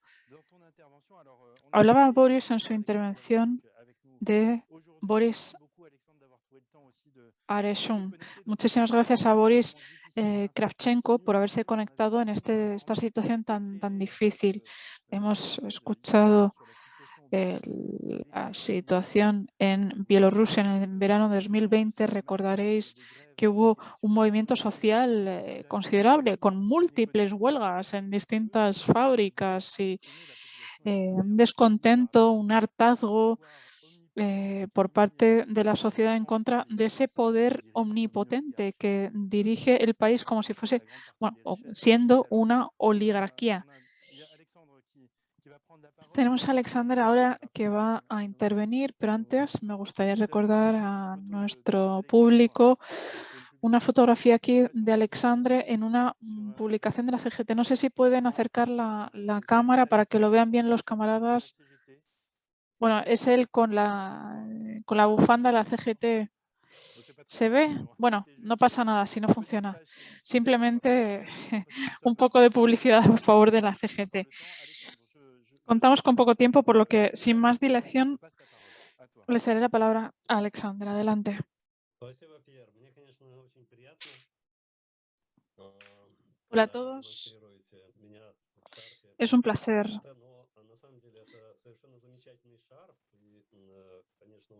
Hablaba Boris en su intervención de Boris Areshun. Muchísimas gracias a Boris Kravchenko por haberse conectado en esta situación tan difícil. Hemos escuchado la situación en Bielorrusia en el verano de 2020. Recordaréis que hubo un movimiento social considerable con múltiples huelgas en distintas fábricas y un descontento, un hartazgo por parte de la sociedad en contra de ese poder omnipotente que dirige el país como si fuese, bueno, siendo una oligarquía. Tenemos a Alexander ahora que va a intervenir, pero antes me gustaría recordar a nuestro público una fotografía aquí de Alexandre en una publicación de la CGT. No sé si pueden acercar la cámara para que lo vean bien los camaradas. Bueno, es él con la bufanda de la CGT. ¿Se ve? Bueno, no pasa nada si no funciona. Simplemente un poco de publicidad a favor de la CGT. Contamos con poco tiempo, por lo que, sin más dilación, le cederé la palabra a Alexandra. Adelante. Hola a todos. Es un placer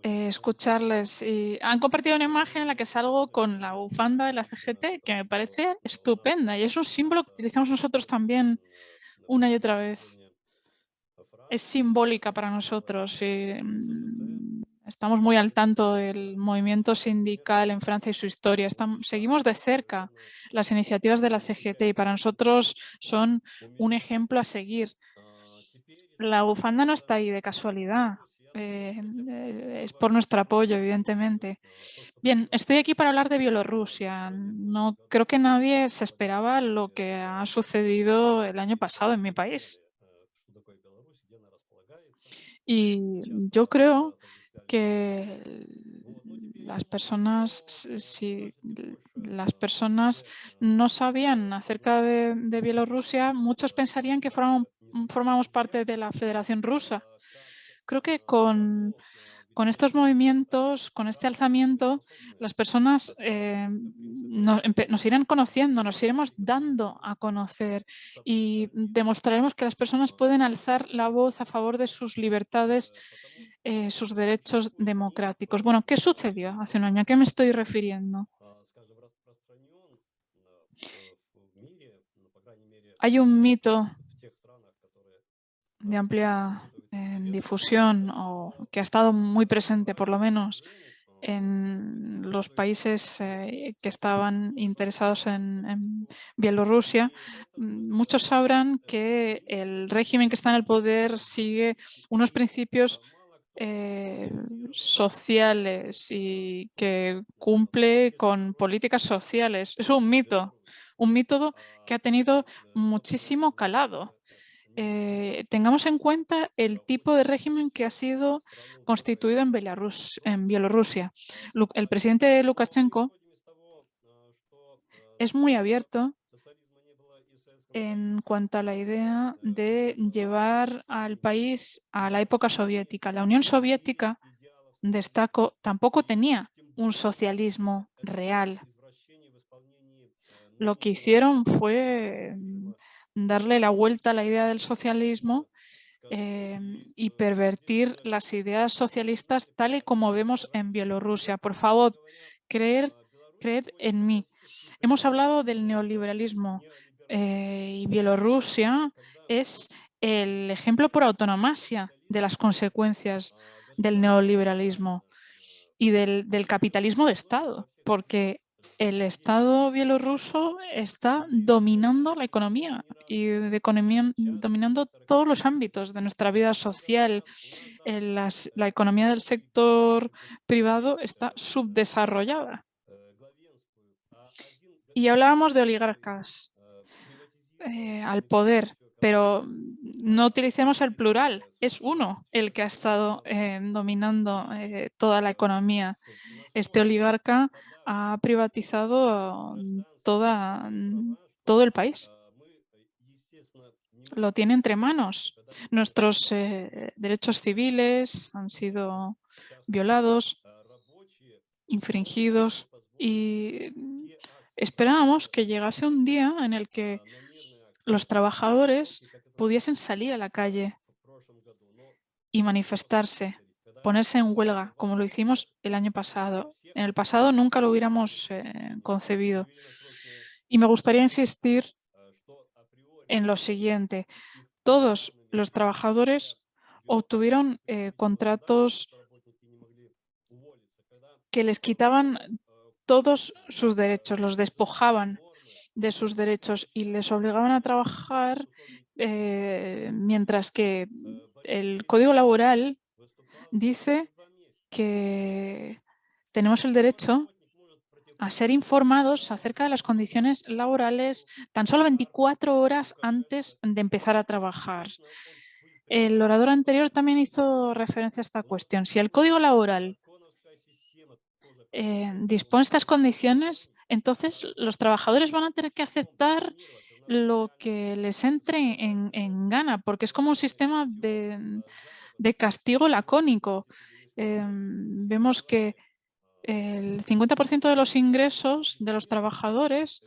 escucharles. Y han compartido una imagen en la que salgo con la bufanda de la CGT, que me parece estupenda. Y es un símbolo que utilizamos nosotros también una y otra vez. Es simbólica para nosotros. Estamos muy al tanto del movimiento sindical en Francia y su historia. Seguimos de cerca las iniciativas de la CGT y para nosotros son un ejemplo a seguir. La bufanda no está ahí de casualidad. Es por nuestro apoyo, evidentemente. Bien, estoy aquí para hablar de Bielorrusia. No creo que nadie se esperaba lo que ha sucedido el año pasado en mi país. Y yo creo que las personas, si las personas no sabían acerca de Bielorrusia, muchos pensarían que formamos parte de la Federación Rusa. Creo que con estos movimientos, con este alzamiento, las personas nos irán conociendo, nos iremos dando a conocer y demostraremos que las personas pueden alzar la voz a favor de sus libertades, sus derechos democráticos. Bueno, ¿qué sucedió hace un año? ¿A qué me estoy refiriendo? Hay un mito de amplia difusión o que ha estado muy presente, por lo menos, en los países que estaban interesados en Bielorrusia. Muchos sabrán que el régimen que está en el poder sigue unos principios sociales y que cumple con políticas sociales. Es un mito que ha tenido muchísimo calado. Tengamos en cuenta el tipo de régimen que ha sido constituido en Bielorrusia. El presidente Lukashenko es muy abierto en cuanto a la idea de llevar al país a la época soviética. La Unión Soviética, destaco, tampoco tenía un socialismo real. Lo que hicieron fue darle la vuelta a la idea del socialismo y pervertir las ideas socialistas tal y como vemos en Bielorrusia. Por favor, creed en mí. Hemos hablado del neoliberalismo y Bielorrusia es el ejemplo por autonomasia de las consecuencias del neoliberalismo y del capitalismo de Estado, porque el Estado bielorruso está dominando la economía y dominando todos los ámbitos de nuestra vida social. La economía del sector privado está subdesarrollada. Y hablábamos de oligarcas al poder, pero no utilicemos el plural. Es uno el que ha estado dominando toda la economía. Este oligarca ha privatizado todo el país. Lo tiene entre manos. Nuestros derechos civiles han sido violados, infringidos y esperábamos que llegase un día en el que los trabajadores pudiesen salir a la calle y manifestarse, ponerse en huelga, como lo hicimos el año pasado. En el pasado nunca lo hubiéramos concebido. Y me gustaría insistir en lo siguiente. Todos los trabajadores obtuvieron contratos que les quitaban todos sus derechos, los despojaban de sus derechos y les obligaban a trabajar, mientras que el Código Laboral dice que tenemos el derecho a ser informados acerca de las condiciones laborales tan solo 24 horas antes de empezar a trabajar. El orador anterior también hizo referencia a esta cuestión. Si el Código Laboral dispone de estas condiciones, entonces los trabajadores van a tener que aceptar lo que les entre en gana, porque es como un sistema de castigo lacónico. Vemos que el 50% de los ingresos de los trabajadores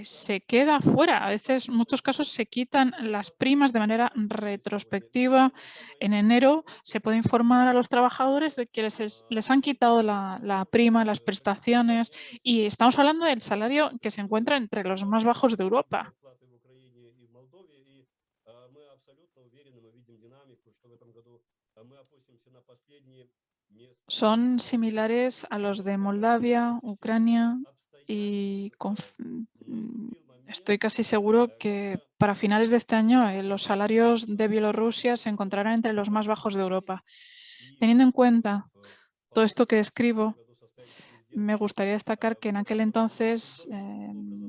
se queda fuera. A veces, en muchos casos, se quitan las primas de manera retrospectiva. En enero se puede informar a los trabajadores de que les han quitado la prima, las prestaciones, y estamos hablando del salario que se encuentra entre los más bajos de Europa. Son similares a los de Moldavia, Ucrania y estoy casi seguro que para finales de este año los salarios de Bielorrusia se encontrarán entre los más bajos de Europa. Teniendo en cuenta todo esto que escribo, me gustaría destacar que en aquel entonces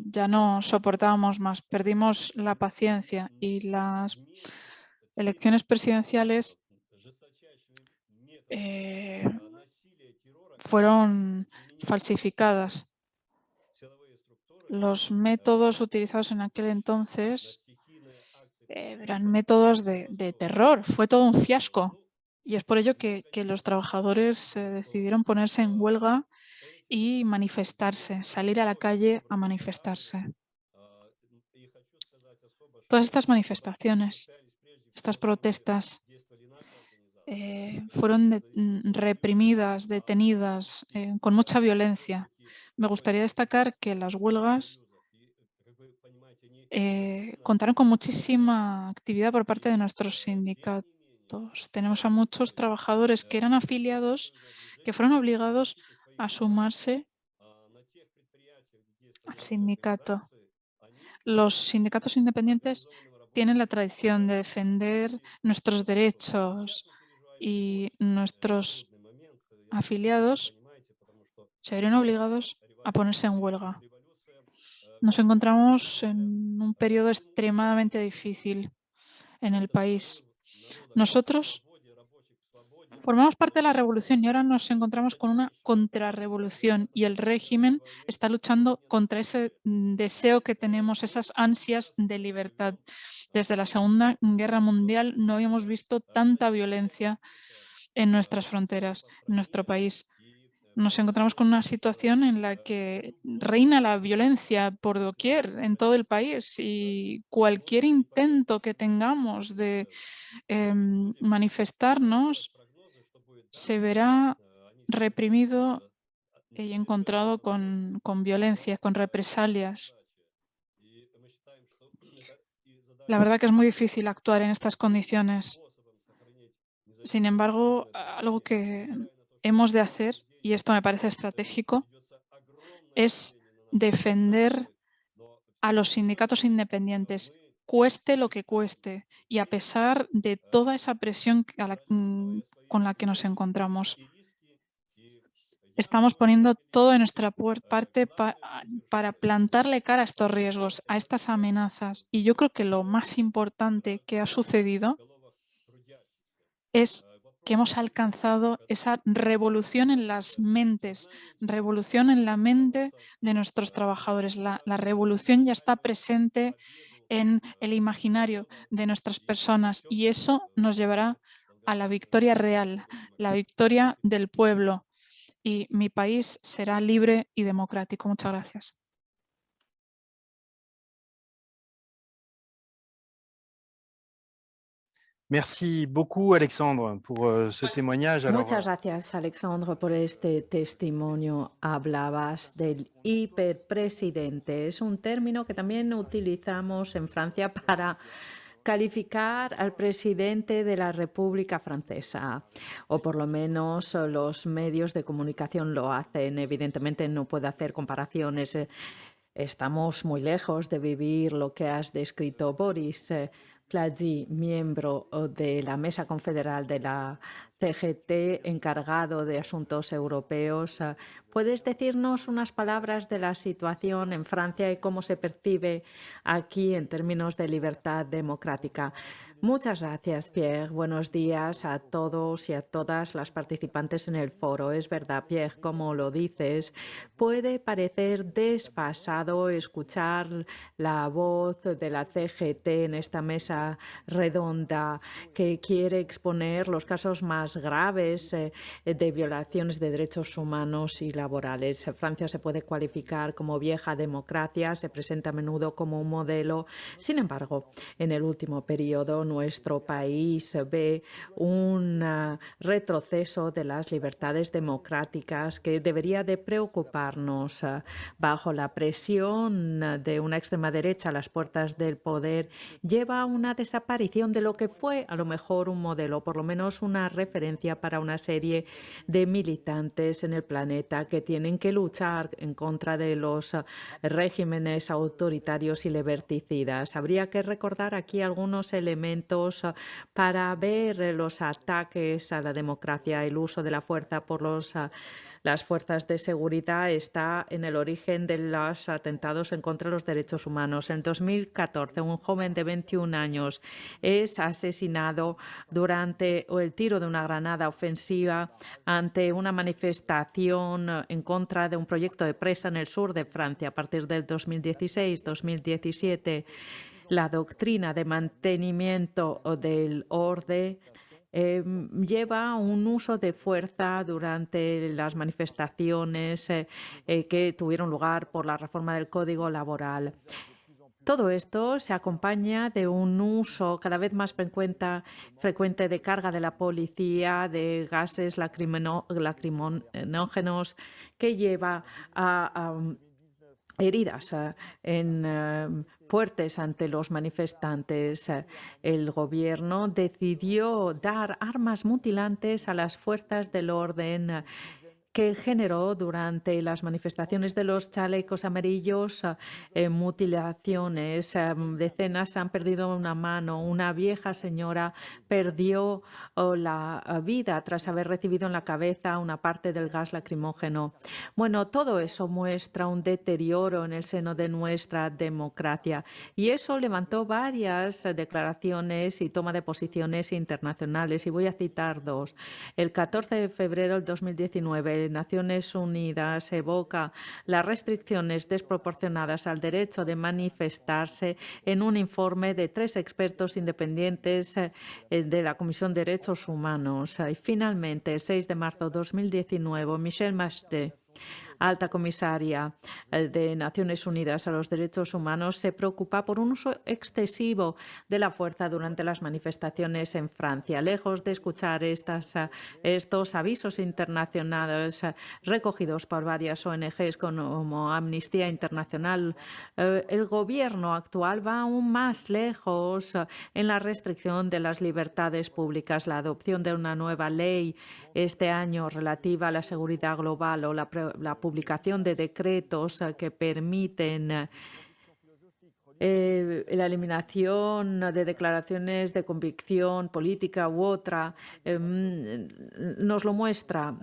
ya no soportábamos más, perdimos la paciencia y las elecciones presidenciales fueron falsificadas. Los métodos utilizados en aquel entonces eran métodos de terror. Fue todo un fiasco. Y es por ello que los trabajadores decidieron ponerse en huelga y manifestarse, salir a la calle a manifestarse. Todas estas manifestaciones, estas protestas, fueron reprimidas, detenidas, con mucha violencia. Me gustaría destacar que las huelgas contaron con muchísima actividad por parte de nuestros sindicatos. Tenemos a muchos trabajadores que eran afiliados, que fueron obligados a sumarse al sindicato. Los sindicatos independientes tienen la tradición de defender nuestros derechos y nuestros afiliados se verán obligados a ponerse en huelga. Nos encontramos en un periodo extremadamente difícil en el país. Nosotros formamos parte de la revolución y ahora nos encontramos con una contrarrevolución y el régimen está luchando contra ese deseo que tenemos, esas ansias de libertad. Desde la Segunda Guerra Mundial no habíamos visto tanta violencia en nuestras fronteras, en nuestro país. Nos encontramos con una situación en la que reina la violencia por doquier en todo el país y cualquier intento que tengamos de manifestarnos se verá reprimido y encontrado con violencia, con represalias. La verdad que es muy difícil actuar en estas condiciones. Sin embargo, algo que hemos de hacer, y esto me parece estratégico, es defender a los sindicatos independientes, cueste lo que cueste, y a pesar de toda esa presión con la que nos encontramos. estamos poniendo todo de nuestra parte para plantarle cara a estos riesgos, a estas amenazas. Y yo creo que lo más importante que ha sucedido es que hemos alcanzado esa revolución en las mentes, revolución en la mente de nuestros trabajadores. La revolución ya está presente en el imaginario de nuestras personas y eso nos llevará a la victoria real, la victoria del pueblo, y mi país será libre y democrático. Muchas gracias. Merci beaucoup, Alexandre, pour ce témoignage. Muchas gracias, Alexandre, por este testimonio. Hablabas del hiperpresidente. Es un término que también utilizamos en Francia para calificar al presidente de la República Francesa, o por lo menos los medios de comunicación lo hacen. Evidentemente no puedo hacer comparaciones. Estamos muy lejos de vivir lo que has descrito, Boris Plagí, miembro de la Mesa Confederal de la CGT, encargado de asuntos europeos. ¿Puedes decirnos unas palabras de la situación en Francia y cómo se percibe aquí en términos de libertad democrática? Muchas gracias, Pierre. Buenos días a todos y a todas las participantes en el foro. Es verdad, Pierre, como lo dices, puede parecer desfasado escuchar la voz de la CGT en esta mesa redonda que quiere exponer los casos más graves de violaciones de derechos humanos y laborales. Francia se puede cualificar como vieja democracia, se presenta a menudo como un modelo. Sin embargo, en el último periodo, nuestro país ve un retroceso de las libertades democráticas que debería de preocuparnos. Bajo la presión de una extrema derecha a las puertas del poder, lleva a una desaparición de lo que fue a lo mejor un modelo, por lo menos una referencia para una serie de militantes en el planeta que tienen que luchar en contra de los regímenes autoritarios y liberticidas. Habría que recordar aquí algunos elementos para ver los ataques a la democracia. El uso de la fuerza por las fuerzas de seguridad está en el origen de los atentados en contra de los derechos humanos. En 2014, un joven de 21 años es asesinado durante el tiro de una granada ofensiva ante una manifestación en contra de un proyecto de presa en el sur de Francia. A partir del 2016-2017, la doctrina de mantenimiento del orden lleva un uso de fuerza durante las manifestaciones que tuvieron lugar por la reforma del Código Laboral. Todo esto se acompaña de un uso cada vez más frecuente de carga de la policía, de gases lacrimógenos, que lleva a heridas fuertes ante los manifestantes. El gobierno decidió dar armas mutilantes a las fuerzas del orden que generó durante las manifestaciones de los chalecos amarillos mutilaciones. Decenas han perdido una mano. Una vieja señora perdió la vida tras haber recibido en la cabeza una parte del gas lacrimógeno. Bueno, todo eso muestra un deterioro en el seno de nuestra democracia y eso levantó varias declaraciones y toma de posiciones internacionales, y voy a citar dos. El 14 de febrero del 2019, Naciones Unidas evoca las restricciones desproporcionadas al derecho de manifestarse en un informe de 3 expertos independientes de la Comisión de Derechos Humanos. Y finalmente, el 6 de marzo de 2019, Michelle Bachelet, alta comisaria de Naciones Unidas a los Derechos Humanos, se preocupa por un uso excesivo de la fuerza durante las manifestaciones en Francia. Lejos de escuchar estos avisos internacionales recogidos por varias ONGs como Amnistía Internacional, el gobierno actual va aún más lejos en la restricción de las libertades públicas. La adopción de una nueva ley este año relativa a la seguridad global o la publicación de decretos que permiten la eliminación de declaraciones de convicción política u otra nos lo muestra.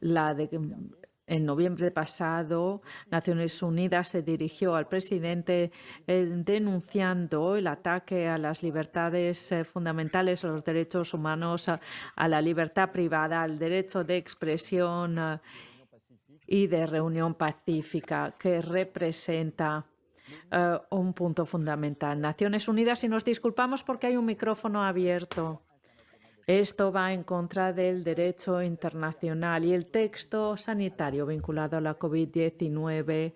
En noviembre pasado, Naciones Unidas se dirigió al presidente denunciando el ataque a las libertades fundamentales, a los derechos humanos, a la libertad privada, al derecho de expresión y de reunión pacífica, que representa un punto fundamental. Naciones Unidas, y nos disculpamos porque hay un micrófono abierto. Esto va en contra del derecho internacional y el texto sanitario vinculado a la COVID-19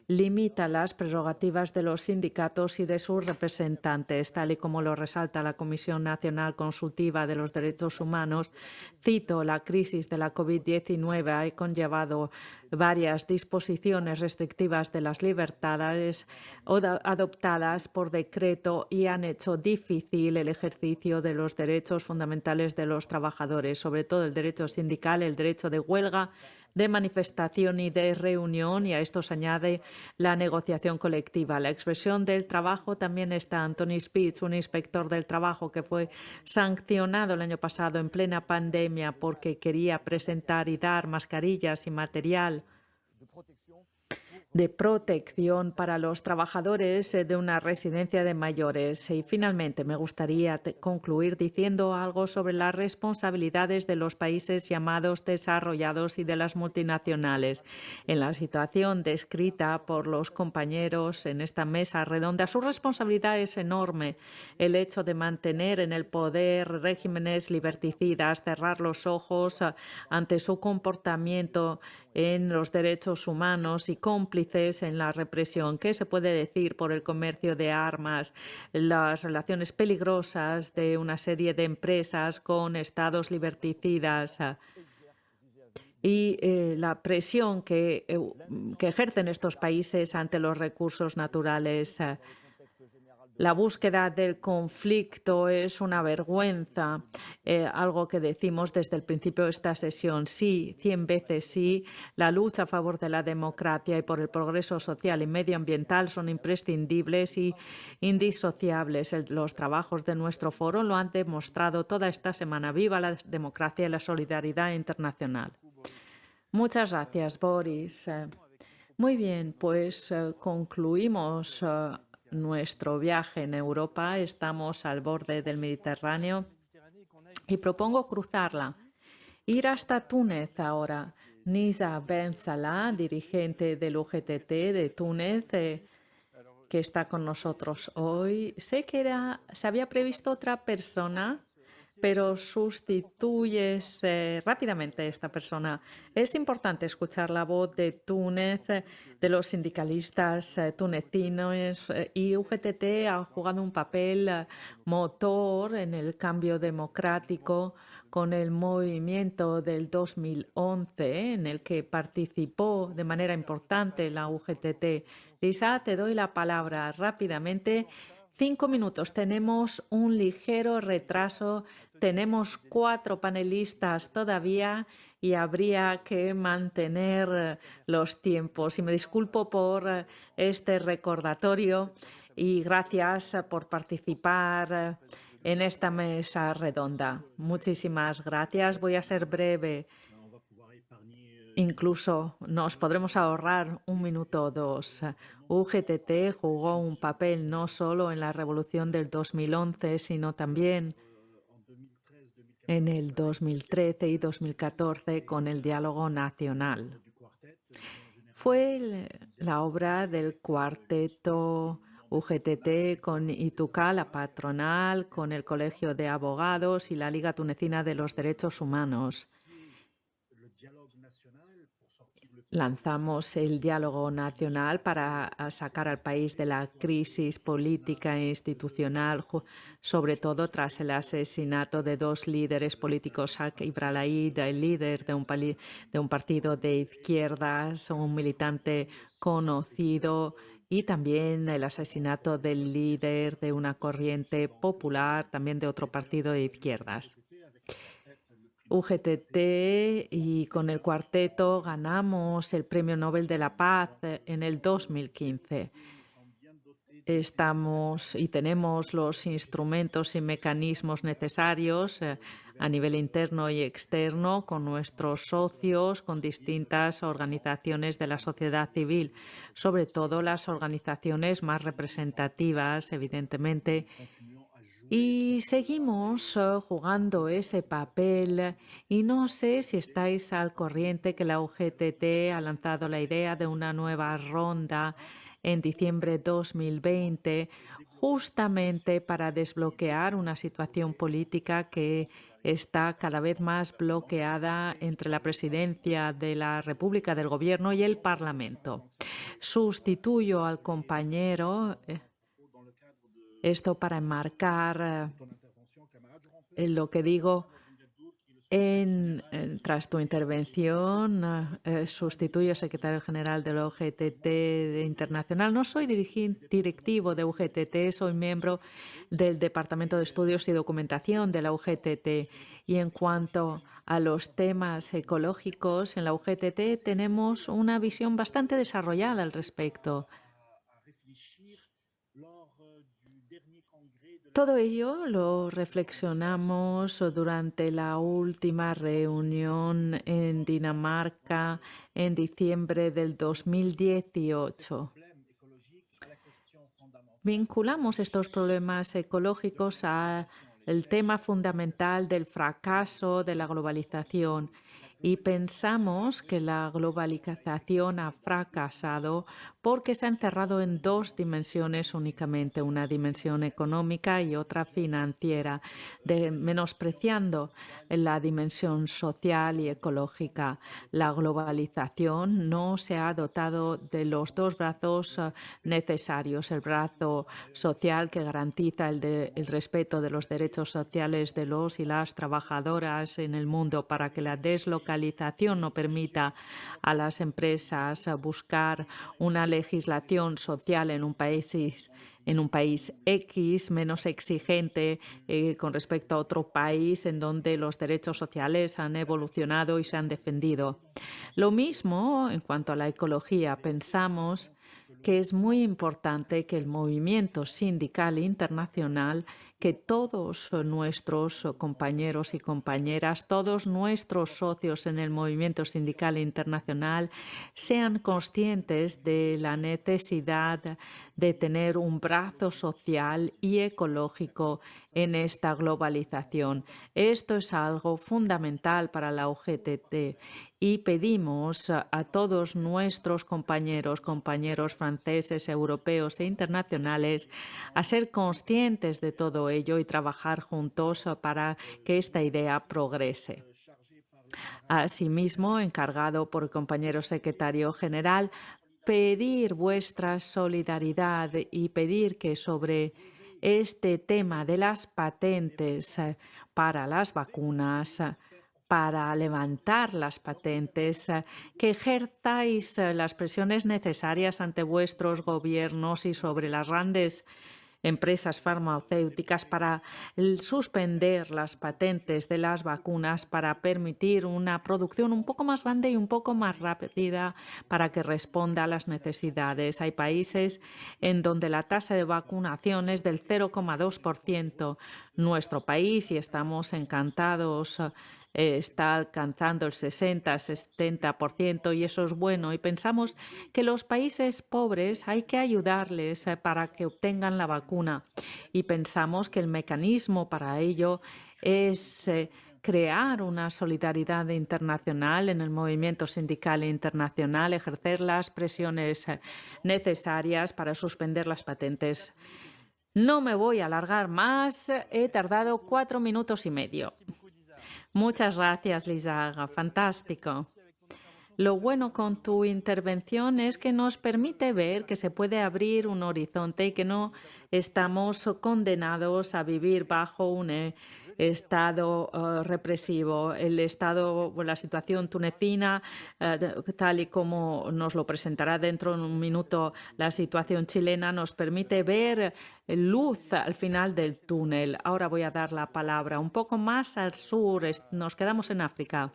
limita las prerrogativas de los sindicatos y de sus representantes, tal y como lo resalta la Comisión Nacional Consultiva de los Derechos Humanos. Cito, la crisis de la COVID-19 ha conllevado varias disposiciones restrictivas de las libertades adoptadas por decreto y han hecho difícil el ejercicio de los derechos fundamentales de los trabajadores, sobre todo el derecho sindical, el derecho de huelga, de manifestación y de reunión, y a esto se añade la negociación colectiva. La expresión del trabajo también está. Anthony Spitz, un inspector del trabajo que fue sancionado el año pasado en plena pandemia porque quería presentar y dar mascarillas y material de protección para los trabajadores de una residencia de mayores. Y finalmente me gustaría concluir diciendo algo sobre las responsabilidades de los países llamados desarrollados y de las multinacionales. En la situación descrita por los compañeros en esta mesa redonda, su responsabilidad es enorme. El hecho de mantener en el poder regímenes liberticidas, cerrar los ojos ante su comportamiento en los derechos humanos y cómplices en la represión. ¿Qué se puede decir por el comercio de armas, las relaciones peligrosas de una serie de empresas con estados liberticidas y la presión que ejercen estos países ante los recursos naturales? La búsqueda del conflicto es una vergüenza, algo que decimos desde el principio de esta sesión. Sí, 100 veces sí, la lucha a favor de la democracia y por el progreso social y medioambiental son imprescindibles y indisociables. Los trabajos de nuestro foro lo han demostrado toda esta semana. Viva la democracia y la solidaridad internacional. Muchas gracias, Boris. Muy bien, pues concluimos nuestro viaje en Europa. Estamos al borde del Mediterráneo y propongo cruzarla, ir hasta Túnez ahora. Nisa Ben Salah, dirigente del UGTT de Túnez, que está con nosotros hoy. Sé que se había previsto otra persona, pero sustituyes rápidamente a esta persona. Es importante escuchar la voz de Túnez, de los sindicalistas tunecinos, y UGTT ha jugado un papel motor en el cambio democrático con el movimiento del 2011, en el que participó de manera importante la UGTT. Lisa, te doy la palabra rápidamente. 5 minutos. Tenemos un ligero retraso. Tenemos 4 panelistas todavía y habría que mantener los tiempos. Y me disculpo por este recordatorio y gracias por participar en esta mesa redonda. Muchísimas gracias. Voy a ser breve. Incluso nos podremos ahorrar 1 minuto o 2. UGTT jugó un papel no solo en la revolución del 2011, sino también en el 2013 y 2014 con el diálogo nacional. Fue la obra del cuarteto UGTT con ITUCA, la patronal, con el Colegio de Abogados y la Liga Tunecina de los Derechos Humanos. Lanzamos el diálogo nacional para sacar al país de la crisis política e institucional, sobre todo tras el asesinato de 2 líderes políticos, Haq Ibrahim, el líder de un partido de izquierdas, un militante conocido, y también el asesinato del líder de una corriente popular, también de otro partido de izquierdas. UGTT y con el cuarteto ganamos el Premio Nobel de la Paz en el 2015. estamos y tenemos los instrumentos y mecanismos necesarios a nivel interno y externo con nuestros socios, con distintas organizaciones de la sociedad civil, sobre todo las organizaciones más representativas, evidentemente. Y seguimos jugando ese papel y no sé si estáis al corriente que la UGTT ha lanzado la idea de una nueva ronda en diciembre de 2020 justamente para desbloquear una situación política que está cada vez más bloqueada entre la presidencia de la República, del Gobierno y el Parlamento. Sustituyo al compañero. Esto para enmarcar lo que digo tras tu intervención, sustituyo al secretario general de la UGTT Internacional. No soy directivo de UGTT, soy miembro del Departamento de Estudios y Documentación de la UGTT. Y en cuanto a los temas ecológicos, en la UGTT tenemos una visión bastante desarrollada al respecto. Todo ello lo reflexionamos durante la última reunión en Dinamarca en diciembre del 2018. Vinculamos estos problemas ecológicos al tema fundamental del fracaso de la globalización y pensamos que la globalización ha fracasado porque se ha encerrado en dos dimensiones únicamente, una dimensión económica y otra financiera, menospreciando la dimensión social y ecológica. La globalización no se ha dotado de los dos brazos necesarios, el brazo social que garantiza el respeto de los derechos sociales de los y las trabajadoras en el mundo para que la deslocalización no permita a las empresas buscar una legislación social en un país X menos exigente con respecto a otro país en donde los derechos sociales han evolucionado y se han defendido. Lo mismo en cuanto a la ecología. Pensamos que es muy importante que el movimiento sindical internacional, que todos nuestros compañeros y compañeras, todos nuestros socios en el movimiento sindical internacional sean conscientes de la necesidad de tener un brazo social y ecológico en esta globalización. Esto es algo fundamental para la UGTT y pedimos a todos nuestros compañeros franceses, europeos e internacionales a ser conscientes de todo ello y trabajar juntos para que esta idea progrese. Asimismo, encargado por el compañero secretario general, pedir vuestra solidaridad y pedir que sobre este tema de las patentes para las vacunas, para levantar las patentes, que ejerzáis las presiones necesarias ante vuestros gobiernos y sobre las grandes empresas farmacéuticas para suspender las patentes de las vacunas para permitir una producción un poco más grande y un poco más rápida para que responda a las necesidades. Hay países en donde la tasa de vacunación es del 0,2%. Nuestro país, y estamos encantados, está alcanzando el 60-70% y eso es bueno. Y pensamos que los países pobres hay que ayudarles para que obtengan la vacuna. Y pensamos que el mecanismo para ello es crear una solidaridad internacional en el movimiento sindical internacional, ejercer las presiones necesarias para suspender las patentes. No me voy a alargar más, he tardado 4 minutos y medio. Muchas gracias, Lizaga. Fantástico. Lo bueno con tu intervención es que nos permite ver que se puede abrir un horizonte y que no estamos condenados a vivir bajo un Estado represivo. La situación tunecina, tal y como nos lo presentará dentro de un minuto la situación chilena, nos permite ver luz al final del túnel. Ahora voy a dar la palabra un poco más al sur. Nos quedamos en África.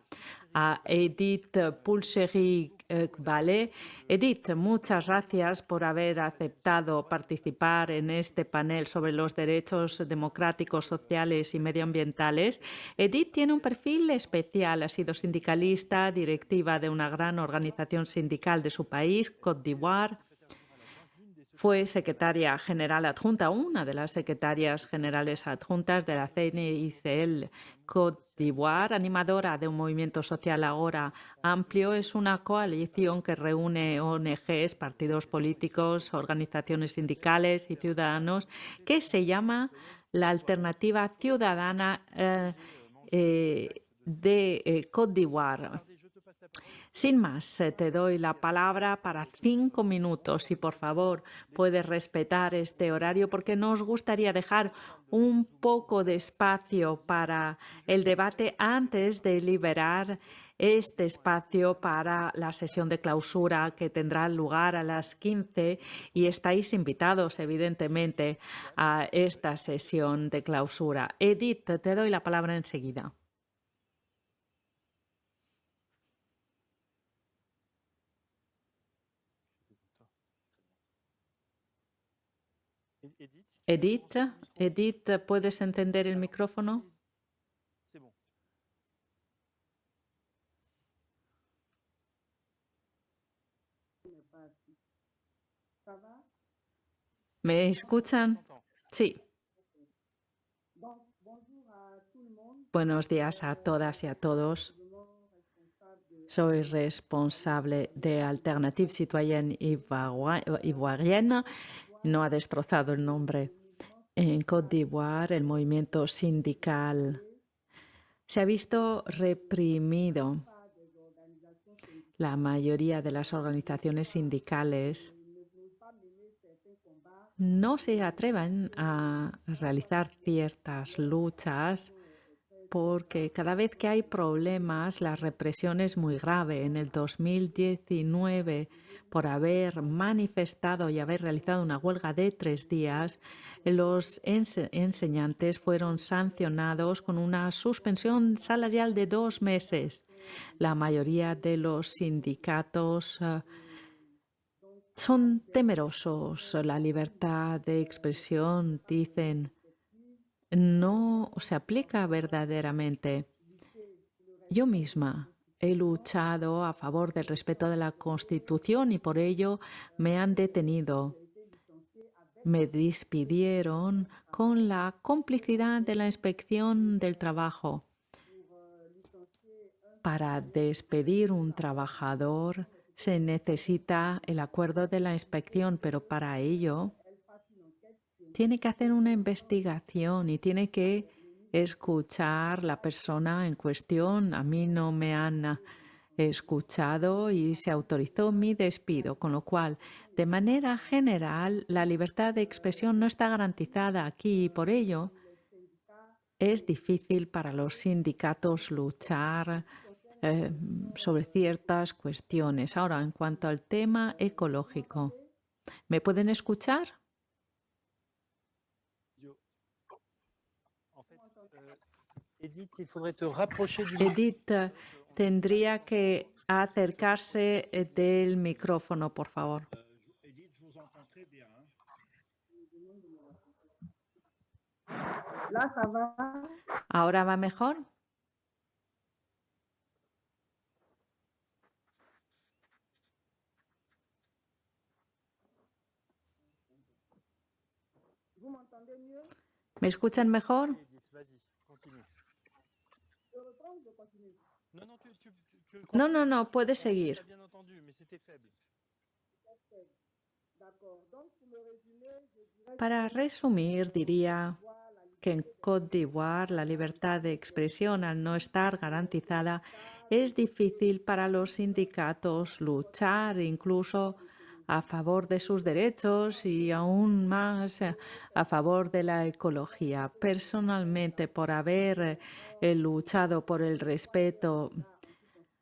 A Edith Pulcherik Vale. Edith, muchas gracias por haber aceptado participar en este panel sobre los derechos democráticos, sociales y medioambientales. Edith tiene un perfil especial. Ha sido sindicalista, directiva de una gran organización sindical de su país, Côte d'Ivoire. Fue secretaria general adjunta, una de las secretarias generales adjuntas de la CNICL Côte d'Ivoire, animadora de un movimiento social ahora amplio. Es una coalición que reúne ONGs, partidos políticos, organizaciones sindicales y ciudadanos, que se llama la Alternativa Ciudadana de Côte d'Ivoire. Sin más, te doy la palabra para 5 minutos y, por favor, puedes respetar este horario porque nos gustaría dejar un poco de espacio para el debate antes de liberar este espacio para la sesión de clausura que tendrá lugar a las 15 y estáis invitados, evidentemente, a esta sesión de clausura. Edith, te doy la palabra enseguida. Edith, ¿puedes encender el micrófono? ¿Me escuchan? Sí. Buenos días a todas y a todos. Soy responsable de Alternative Citoyenne Ivoirienne. No ha destrozado el nombre. En Côte d'Ivoire, el movimiento sindical se ha visto reprimido. La mayoría de las organizaciones sindicales no se atreven a realizar ciertas luchas porque cada vez que hay problemas la represión es muy grave. En el 2019, por haber manifestado y haber realizado una huelga de 3 días, los enseñantes fueron sancionados con una suspensión salarial de 2 meses. La mayoría de los sindicatos son temerosos. La libertad de expresión, dicen, no se aplica verdaderamente. Yo misma he luchado a favor del respeto de la Constitución y por ello me han detenido. Me despidieron con la complicidad de la Inspección del Trabajo. Para despedir un trabajador se necesita el acuerdo de la inspección, pero para ello tiene que hacer una investigación y tiene que escuchar la persona en cuestión. A mí no me han escuchado y se autorizó mi despido, con lo cual, de manera general, la libertad de expresión no está garantizada aquí y por ello es difícil para los sindicatos luchar sobre ciertas cuestiones. Ahora, en cuanto al tema ecológico, ¿me pueden escuchar? Edith, tendría que acercarse del micrófono, por favor. ¿Ahora va mejor? ¿Me escuchan mejor? No, puede seguir. Para resumir, diría que en Côte d'Ivoire la libertad de expresión, al no estar garantizada, es difícil para los sindicatos luchar incluso a favor de sus derechos y aún más a favor de la ecología. Personalmente, por haber luchado por el respeto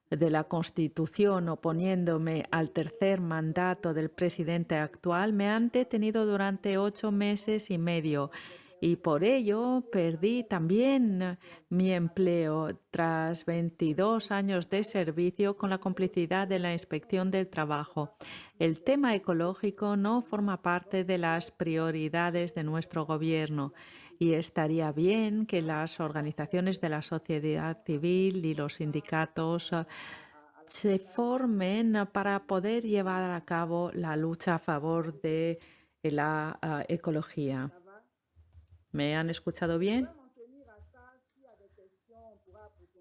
de la Constitución oponiéndome al tercer mandato del presidente actual, me han detenido durante 8 meses y medio y por ello perdí también mi empleo tras 22 años de servicio con la complicidad de la Inspección del Trabajo. El tema ecológico no forma parte de las prioridades de nuestro gobierno y estaría bien que las organizaciones de la sociedad civil y los sindicatos se formen para poder llevar a cabo la lucha a favor de la ecología. ¿Me han escuchado bien?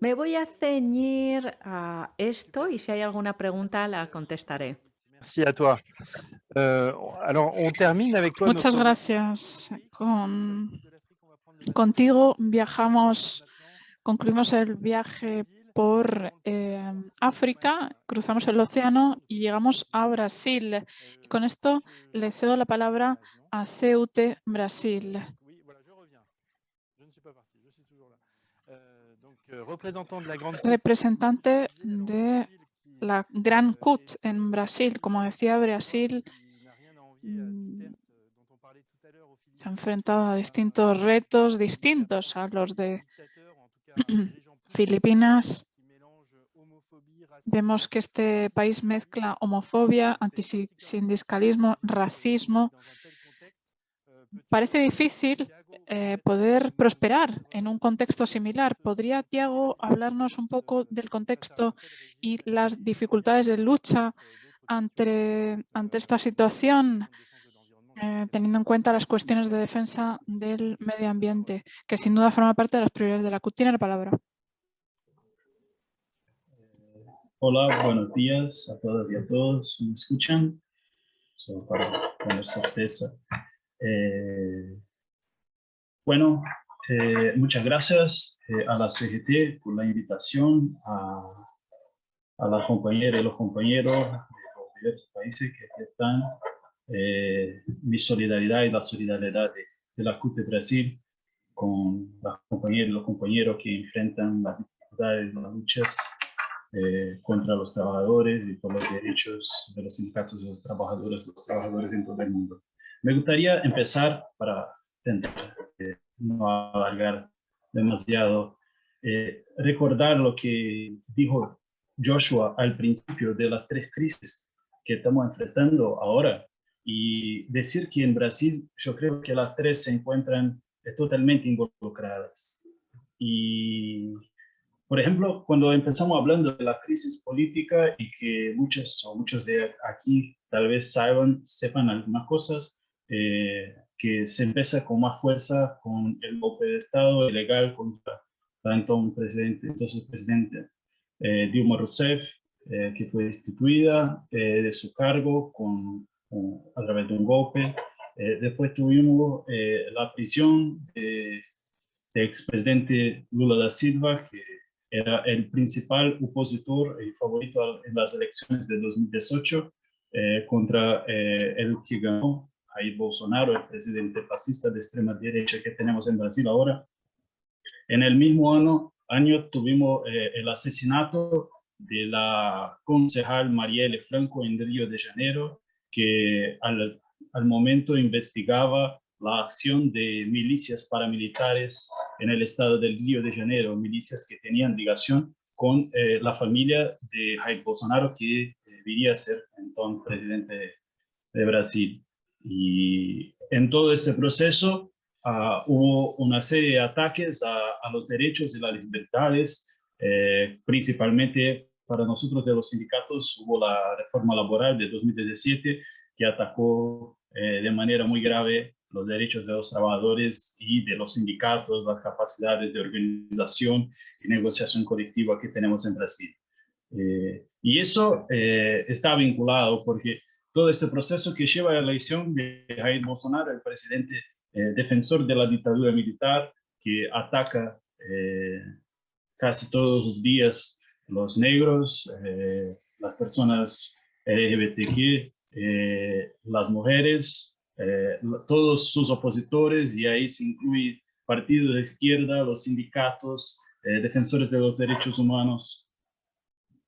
Me voy a ceñir a esto y si hay alguna pregunta la contestaré. Merci à toi. Alors, on termine avec toi. Muchas gracias. Contigo concluimos el viaje por África, cruzamos el océano y llegamos a Brasil. Y con esto le cedo la palabra a Ceute, Brasil. Representante de la Gran CUT en Brasil. Como decía, Brasil se ha enfrentado a distintos retos distintos a los de Filipinas. Vemos que este país mezcla homofobia, antisindicalismo, racismo. Parece difícil poder prosperar en un contexto similar. ¿Podría, Tiago, hablarnos un poco del contexto y las dificultades de lucha ante esta situación, teniendo en cuenta las cuestiones de defensa del medio ambiente, que sin duda forma parte de las prioridades de la CUT? Tiene la palabra. Hola, buenos días a todas y a todos. ¿Me escuchan? Solo para tener certeza. Muchas gracias a la CGT por la invitación, a las compañeras y los compañeros de los diversos países que aquí están. Mi solidaridad y la solidaridad de la CUT de Brasil con las compañeras y los compañeros que enfrentan las dificultades y las luchas contra los trabajadores y por los derechos de los sindicatos de los trabajadores en todo el mundo. Me gustaría empezar, para intentar no alargar demasiado, recordar lo que dijo Joshua al principio de las 3 crisis que estamos enfrentando ahora y decir que en Brasil yo creo que las 3 se encuentran totalmente involucradas. Y por ejemplo, cuando empezamos hablando de la crisis política y que muchos de aquí tal vez sepan algunas cosas, que se empieza con más fuerza con el golpe de Estado ilegal contra entonces presidente Dilma Rousseff, que fue destituida de su cargo a través de un golpe. Después tuvimos la prisión de expresidente Lula da Silva, que era el principal opositor y favorito en las elecciones de 2018 contra el que ganó, Jair Bolsonaro, el presidente fascista de extrema derecha que tenemos en Brasil ahora. En el mismo año tuvimos el asesinato de la concejal Marielle Franco en Río de Janeiro, que al momento investigaba la acción de milicias paramilitares en el estado del Río de Janeiro, milicias que tenían ligación con la familia de Jair Bolsonaro, que viría a ser entonces presidente de Brasil. Y en todo este proceso hubo una serie de ataques a los derechos y las libertades, principalmente para nosotros de los sindicatos. Hubo la reforma laboral de 2017 que atacó de manera muy grave los derechos de los trabajadores y de los sindicatos, las capacidades de organización y negociación colectiva que tenemos en Brasil. Y eso está vinculado porque todo este proceso que lleva a la elección de Jair Bolsonaro, el presidente defensor de la dictadura militar, que ataca casi todos los días los negros, las personas LGBTQ, las mujeres, todos sus opositores, y ahí se incluye partidos de izquierda, los sindicatos, defensores de los derechos humanos.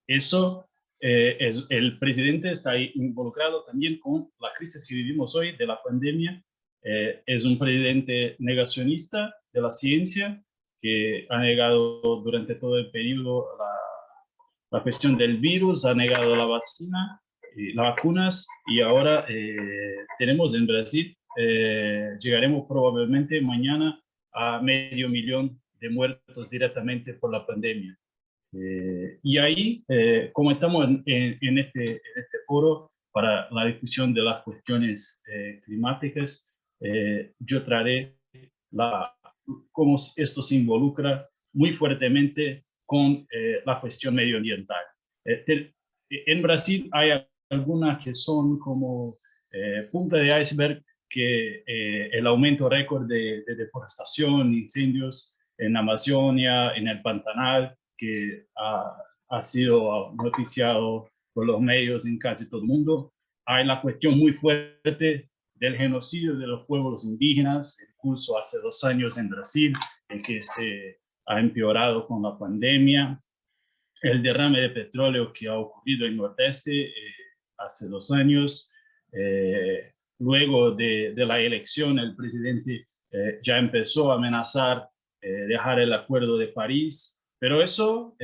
Eso el presidente está ahí involucrado también con la crisis que vivimos hoy de la pandemia, es un presidente negacionista de la ciencia, que ha negado durante todo el periodo la cuestión del virus, ha negado la vacuna, las vacunas, y ahora tenemos en Brasil, llegaremos probablemente mañana a 500.000 de muertos directamente por la pandemia. Y ahí, como estamos en este foro para la discusión de las cuestiones climáticas, yo traeré cómo esto se involucra muy fuertemente con la cuestión medioambiental. En Brasil hay algunas que son como punta de iceberg, que el aumento récord de deforestación, incendios en Amazonia, en el Pantanal, que ha sido noticiado por los medios en casi todo el mundo. Hay la cuestión muy fuerte del genocidio de los pueblos indígenas, el curso hace 2 años en Brasil, en que se ha empeorado con la pandemia. El derrame de petróleo que ha ocurrido en el Nordeste hace 2 años. Luego de la elección, el presidente ya empezó a amenazar dejar el Acuerdo de París, pero eso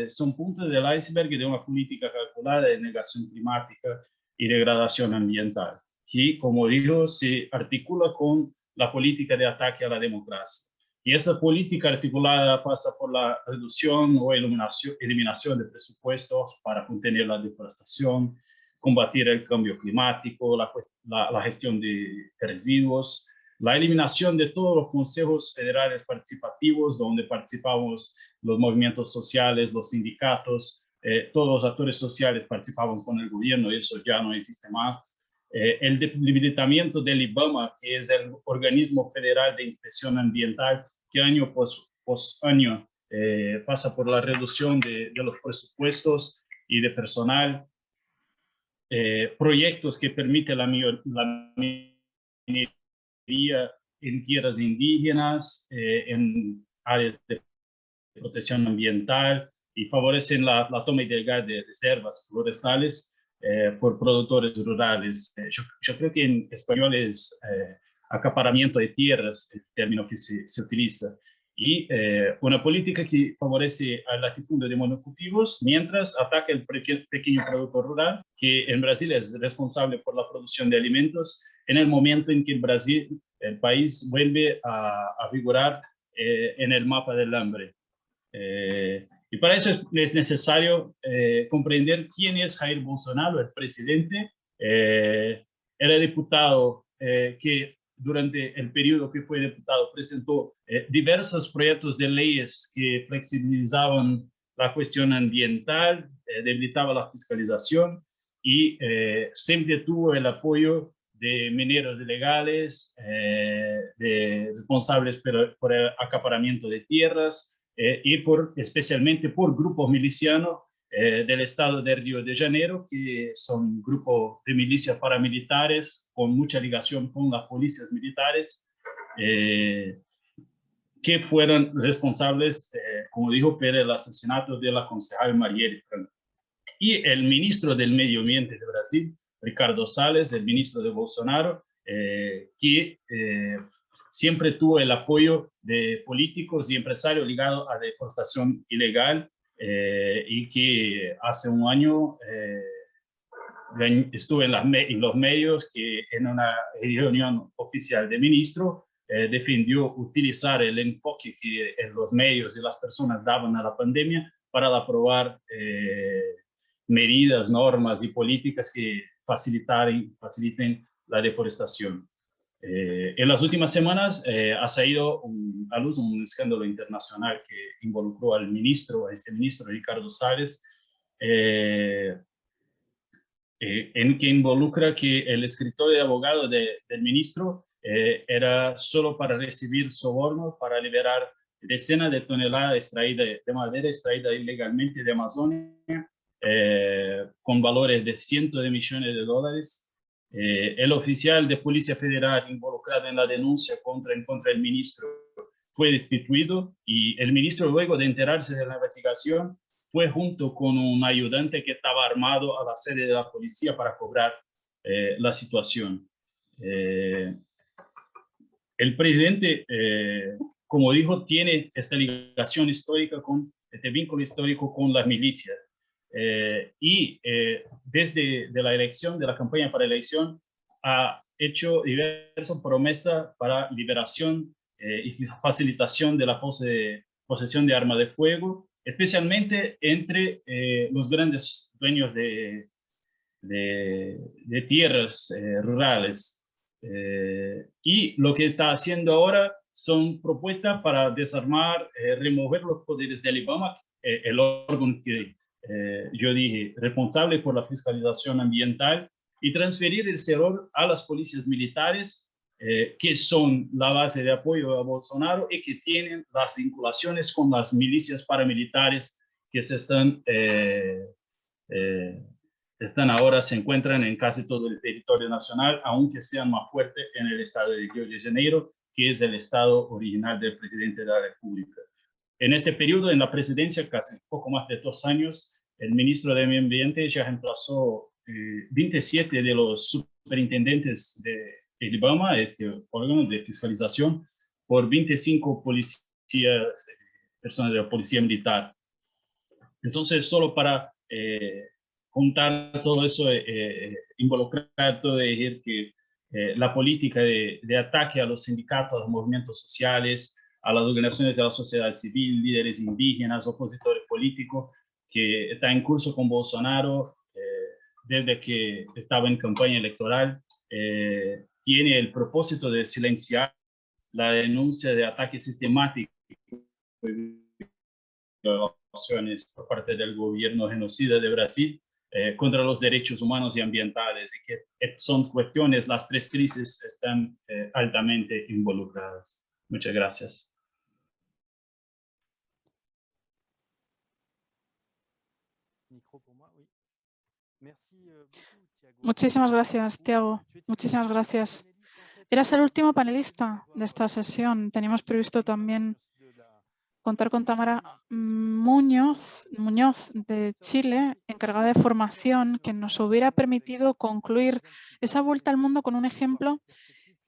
son puntos del iceberg de una política calculada de negación climática y degradación ambiental, que, como digo, se articula con la política de ataque a la democracia. Y esa política articulada pasa por la reducción o eliminación de presupuestos para contener la deforestación, combatir el cambio climático, la gestión de residuos, la eliminación de todos los consejos federales participativos, donde participamos los movimientos sociales, los sindicatos, todos los actores sociales participaban con el gobierno, y eso ya no existe más. El debilitamiento del IBAMA, que es el organismo federal de inspección ambiental, que año por año pasa por la reducción de los presupuestos y de personal. Proyectos que permiten la minería en tierras indígenas, en áreas de protección ambiental, y favorecen la toma ilegal de reservas forestales por productores rurales. Yo creo que en español es acaparamiento de tierras, el término que se utiliza. Y una política que favorece al latifundio de monocultivos mientras ataca el pequeño productor rural, que en Brasil es responsable por la producción de alimentos en el momento en que el país vuelve a vigorar en el mapa del hambre. Y para eso es necesario comprender quién es Jair Bolsonaro, el presidente. Era diputado que durante el periodo que fue diputado presentó diversos proyectos de leyes que flexibilizaban la cuestión ambiental, debilitaba la fiscalización, y siempre tuvo el apoyo de mineros ilegales, de responsables por el acaparamiento de tierras, y especialmente por grupos milicianos del estado de Río de Janeiro, que son grupos de milicias paramilitares con mucha ligación con las policías militares, que fueron responsables, como dijo, por el asesinato de la concejal Marielle Franco. Y el ministro del Medio Ambiente de Brasil, Ricardo Salles, el ministro de Bolsonaro, que siempre tuvo el apoyo de políticos y empresarios ligados a deforestación ilegal, y que hace un año estuve en los medios, que en una reunión oficial de ministro defendió utilizar el enfoque que los medios y las personas daban a la pandemia para aprobar medidas, normas y políticas que faciliten la deforestación. En las últimas semanas ha salido a luz un escándalo internacional que involucró a este ministro Ricardo Salles, en que involucra que el escritorio de abogado del ministro era solo para recibir sobornos para liberar decenas de toneladas de madera extraída ilegalmente de Amazonia, con valores de cientos de millones de dólares. El oficial de Policía Federal involucrado en la denuncia en contra del ministro fue destituido, y el ministro, luego de enterarse de la investigación, fue junto con un ayudante que estaba armado a la sede de la policía para cobrar la situación. El presidente, como dijo, tiene esta ligación histórica, este vínculo histórico con las milicias. Desde la elección, de la campaña para la elección, ha hecho diversas promesas para liberación y facilitación de la posesión de armas de fuego, especialmente entre los grandes dueños de tierras rurales. Y lo que está haciendo ahora son propuestas para desarmar, remover los poderes del IBAMA, el órgano que yo dije, responsable por la fiscalización ambiental, y transferir ese rol a las policías militares, que son la base de apoyo a Bolsonaro y que tienen las vinculaciones con las milicias paramilitares que ahora se encuentran en casi todo el territorio nacional, aunque sean más fuertes en el estado de Río de Janeiro, que es el estado original del presidente de la República. En este periodo, en la presidencia, casi poco más de 2 años, el ministro de Medio Ambiente ya reemplazó 27 de los superintendentes de IBAMA, este órgano de fiscalización, por 25 personas de la policía militar. Entonces, solo para juntar todo eso, involucrar todo, decir que la política de ataque a los sindicatos, a los movimientos sociales, a las organizaciones de la sociedad civil, líderes indígenas, opositores políticos, que está en curso con Bolsonaro desde que estaba en campaña electoral, tiene el propósito de silenciar la denuncia de ataques sistemáticos por parte del gobierno genocida de Brasil contra los derechos humanos y ambientales, y que son cuestiones, las 3 crisis están altamente involucradas. Muchas gracias. Muchísimas gracias, Thiago. Muchísimas gracias. Eras el último panelista de esta sesión. Teníamos previsto también contar con Tamara Muñoz de Chile, encargada de formación, que nos hubiera permitido concluir esa vuelta al mundo con un ejemplo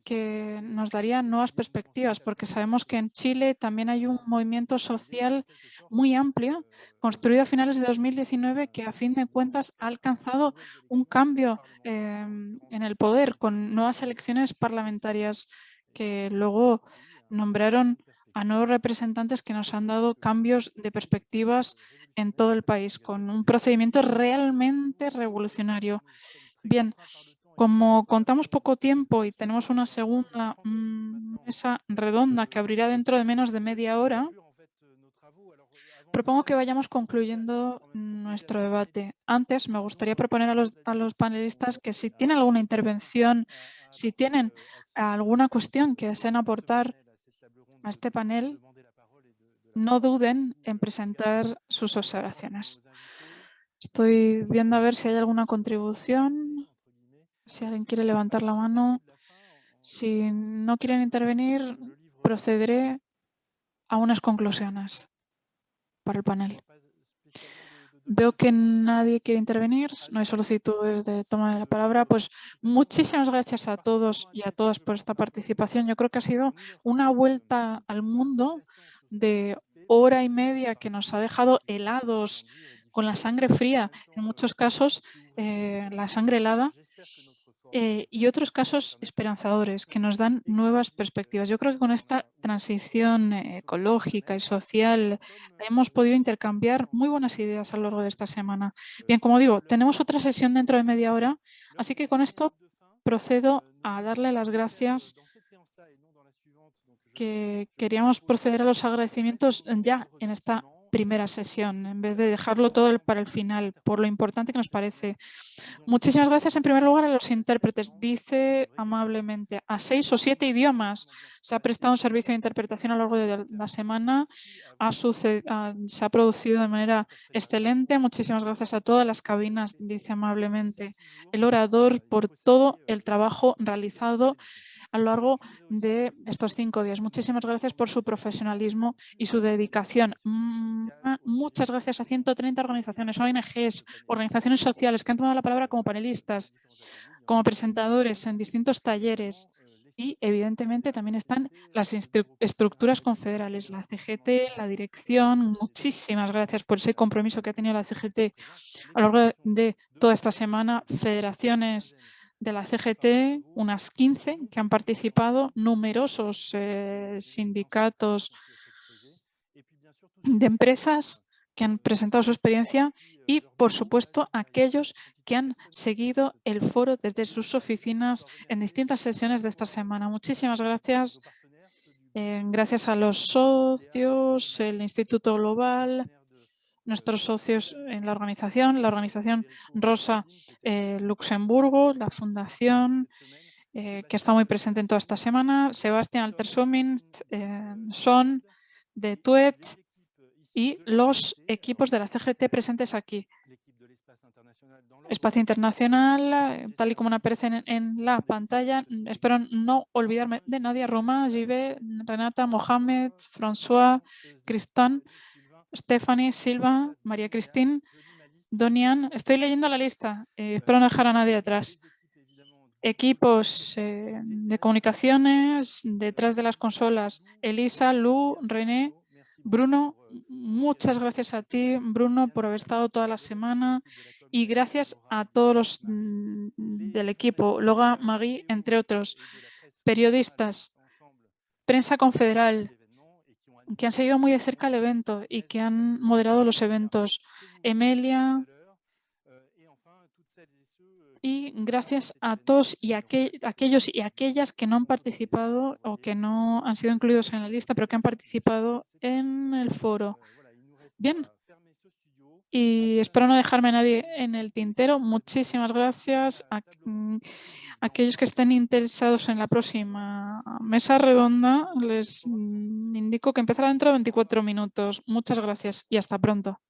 que nos daría nuevas perspectivas, porque sabemos que en Chile también hay un movimiento social muy amplio, construido a finales de 2019, que a fin de cuentas ha alcanzado un cambio en el poder, con nuevas elecciones parlamentarias que luego nombraron a nuevos representantes que nos han dado cambios de perspectivas en todo el país, con un procedimiento realmente revolucionario. Bien, como contamos poco tiempo y tenemos una segunda mesa redonda que abrirá dentro de menos de media hora, propongo que vayamos concluyendo nuestro debate. Antes, me gustaría proponer a los panelistas que si tienen alguna intervención, si tienen alguna cuestión que deseen aportar a este panel, no duden en presentar sus observaciones. Estoy viendo a ver si hay alguna contribución. Si alguien quiere levantar la mano. Si no quieren intervenir, procederé a unas conclusiones para el panel. Veo que nadie quiere intervenir, no hay solicitudes de toma de la palabra. Pues muchísimas gracias a todos y a todas por esta participación. Yo creo que ha sido una vuelta al mundo de hora y media que nos ha dejado helados, con la sangre fría, en muchos casos la sangre helada, y otros casos esperanzadores que nos dan nuevas perspectivas. Yo creo que con esta transición ecológica y social hemos podido intercambiar muy buenas ideas a lo largo de esta semana. Bien, como digo, tenemos otra sesión dentro de media hora, así que con esto procedo a darle las gracias. Que queríamos proceder a los agradecimientos ya en esta primera sesión, en vez de dejarlo todo para el final, por lo importante que nos parece. Muchísimas gracias en primer lugar a los intérpretes. Dice amablemente, a 6 o 7 idiomas se ha prestado un servicio de interpretación a lo largo de la semana. Se ha producido de manera excelente. Muchísimas gracias a todas las cabinas, dice amablemente el orador, por todo el trabajo realizado a lo largo de estos 5 días. Muchísimas gracias por su profesionalismo y su dedicación. Muchas gracias a 130 organizaciones, ONGs, organizaciones sociales que han tomado la palabra como panelistas, como presentadores en distintos talleres y evidentemente también están las estructuras confederales, la CGT, la dirección. Muchísimas gracias por ese compromiso que ha tenido la CGT a lo largo de toda esta semana. Federaciones de la CGT, unas 15 que han participado, numerosos sindicatos de empresas que han presentado su experiencia y, por supuesto, aquellos que han seguido el foro desde sus oficinas en distintas sesiones de esta semana. Muchísimas gracias. Gracias a los socios, el Instituto Global, nuestros socios en la organización Rosa Luxemburgo, la Fundación, que está muy presente en toda esta semana, Sebastián Altersomint, Son, de Tuet, y los equipos de la CGT presentes aquí. Espacio Internacional, tal y como aparecen en la pantalla. Espero no olvidarme de nadie. Roma, Give, Renata, Mohamed, François, Cristán, Stephanie, Silva, María Cristín, Donian. Estoy leyendo la lista. Espero no dejar a nadie atrás. Equipos de comunicaciones detrás de las consolas. Elisa, Lu, René, Bruno, muchas gracias a ti, Bruno, por haber estado toda la semana, y gracias a todos los del equipo, Loga, Magui, entre otros, periodistas, prensa confederal, que han seguido muy de cerca el evento y que han moderado los eventos, Emilia. Y gracias a todos y aquellos y aquellas que no han participado o que no han sido incluidos en la lista, pero que han participado en el foro. Bien. Y espero no dejarme a nadie en el tintero. Muchísimas gracias a aquellos que estén interesados en la próxima mesa redonda. Les indico que empezará dentro de 24 minutos. Muchas gracias y hasta pronto.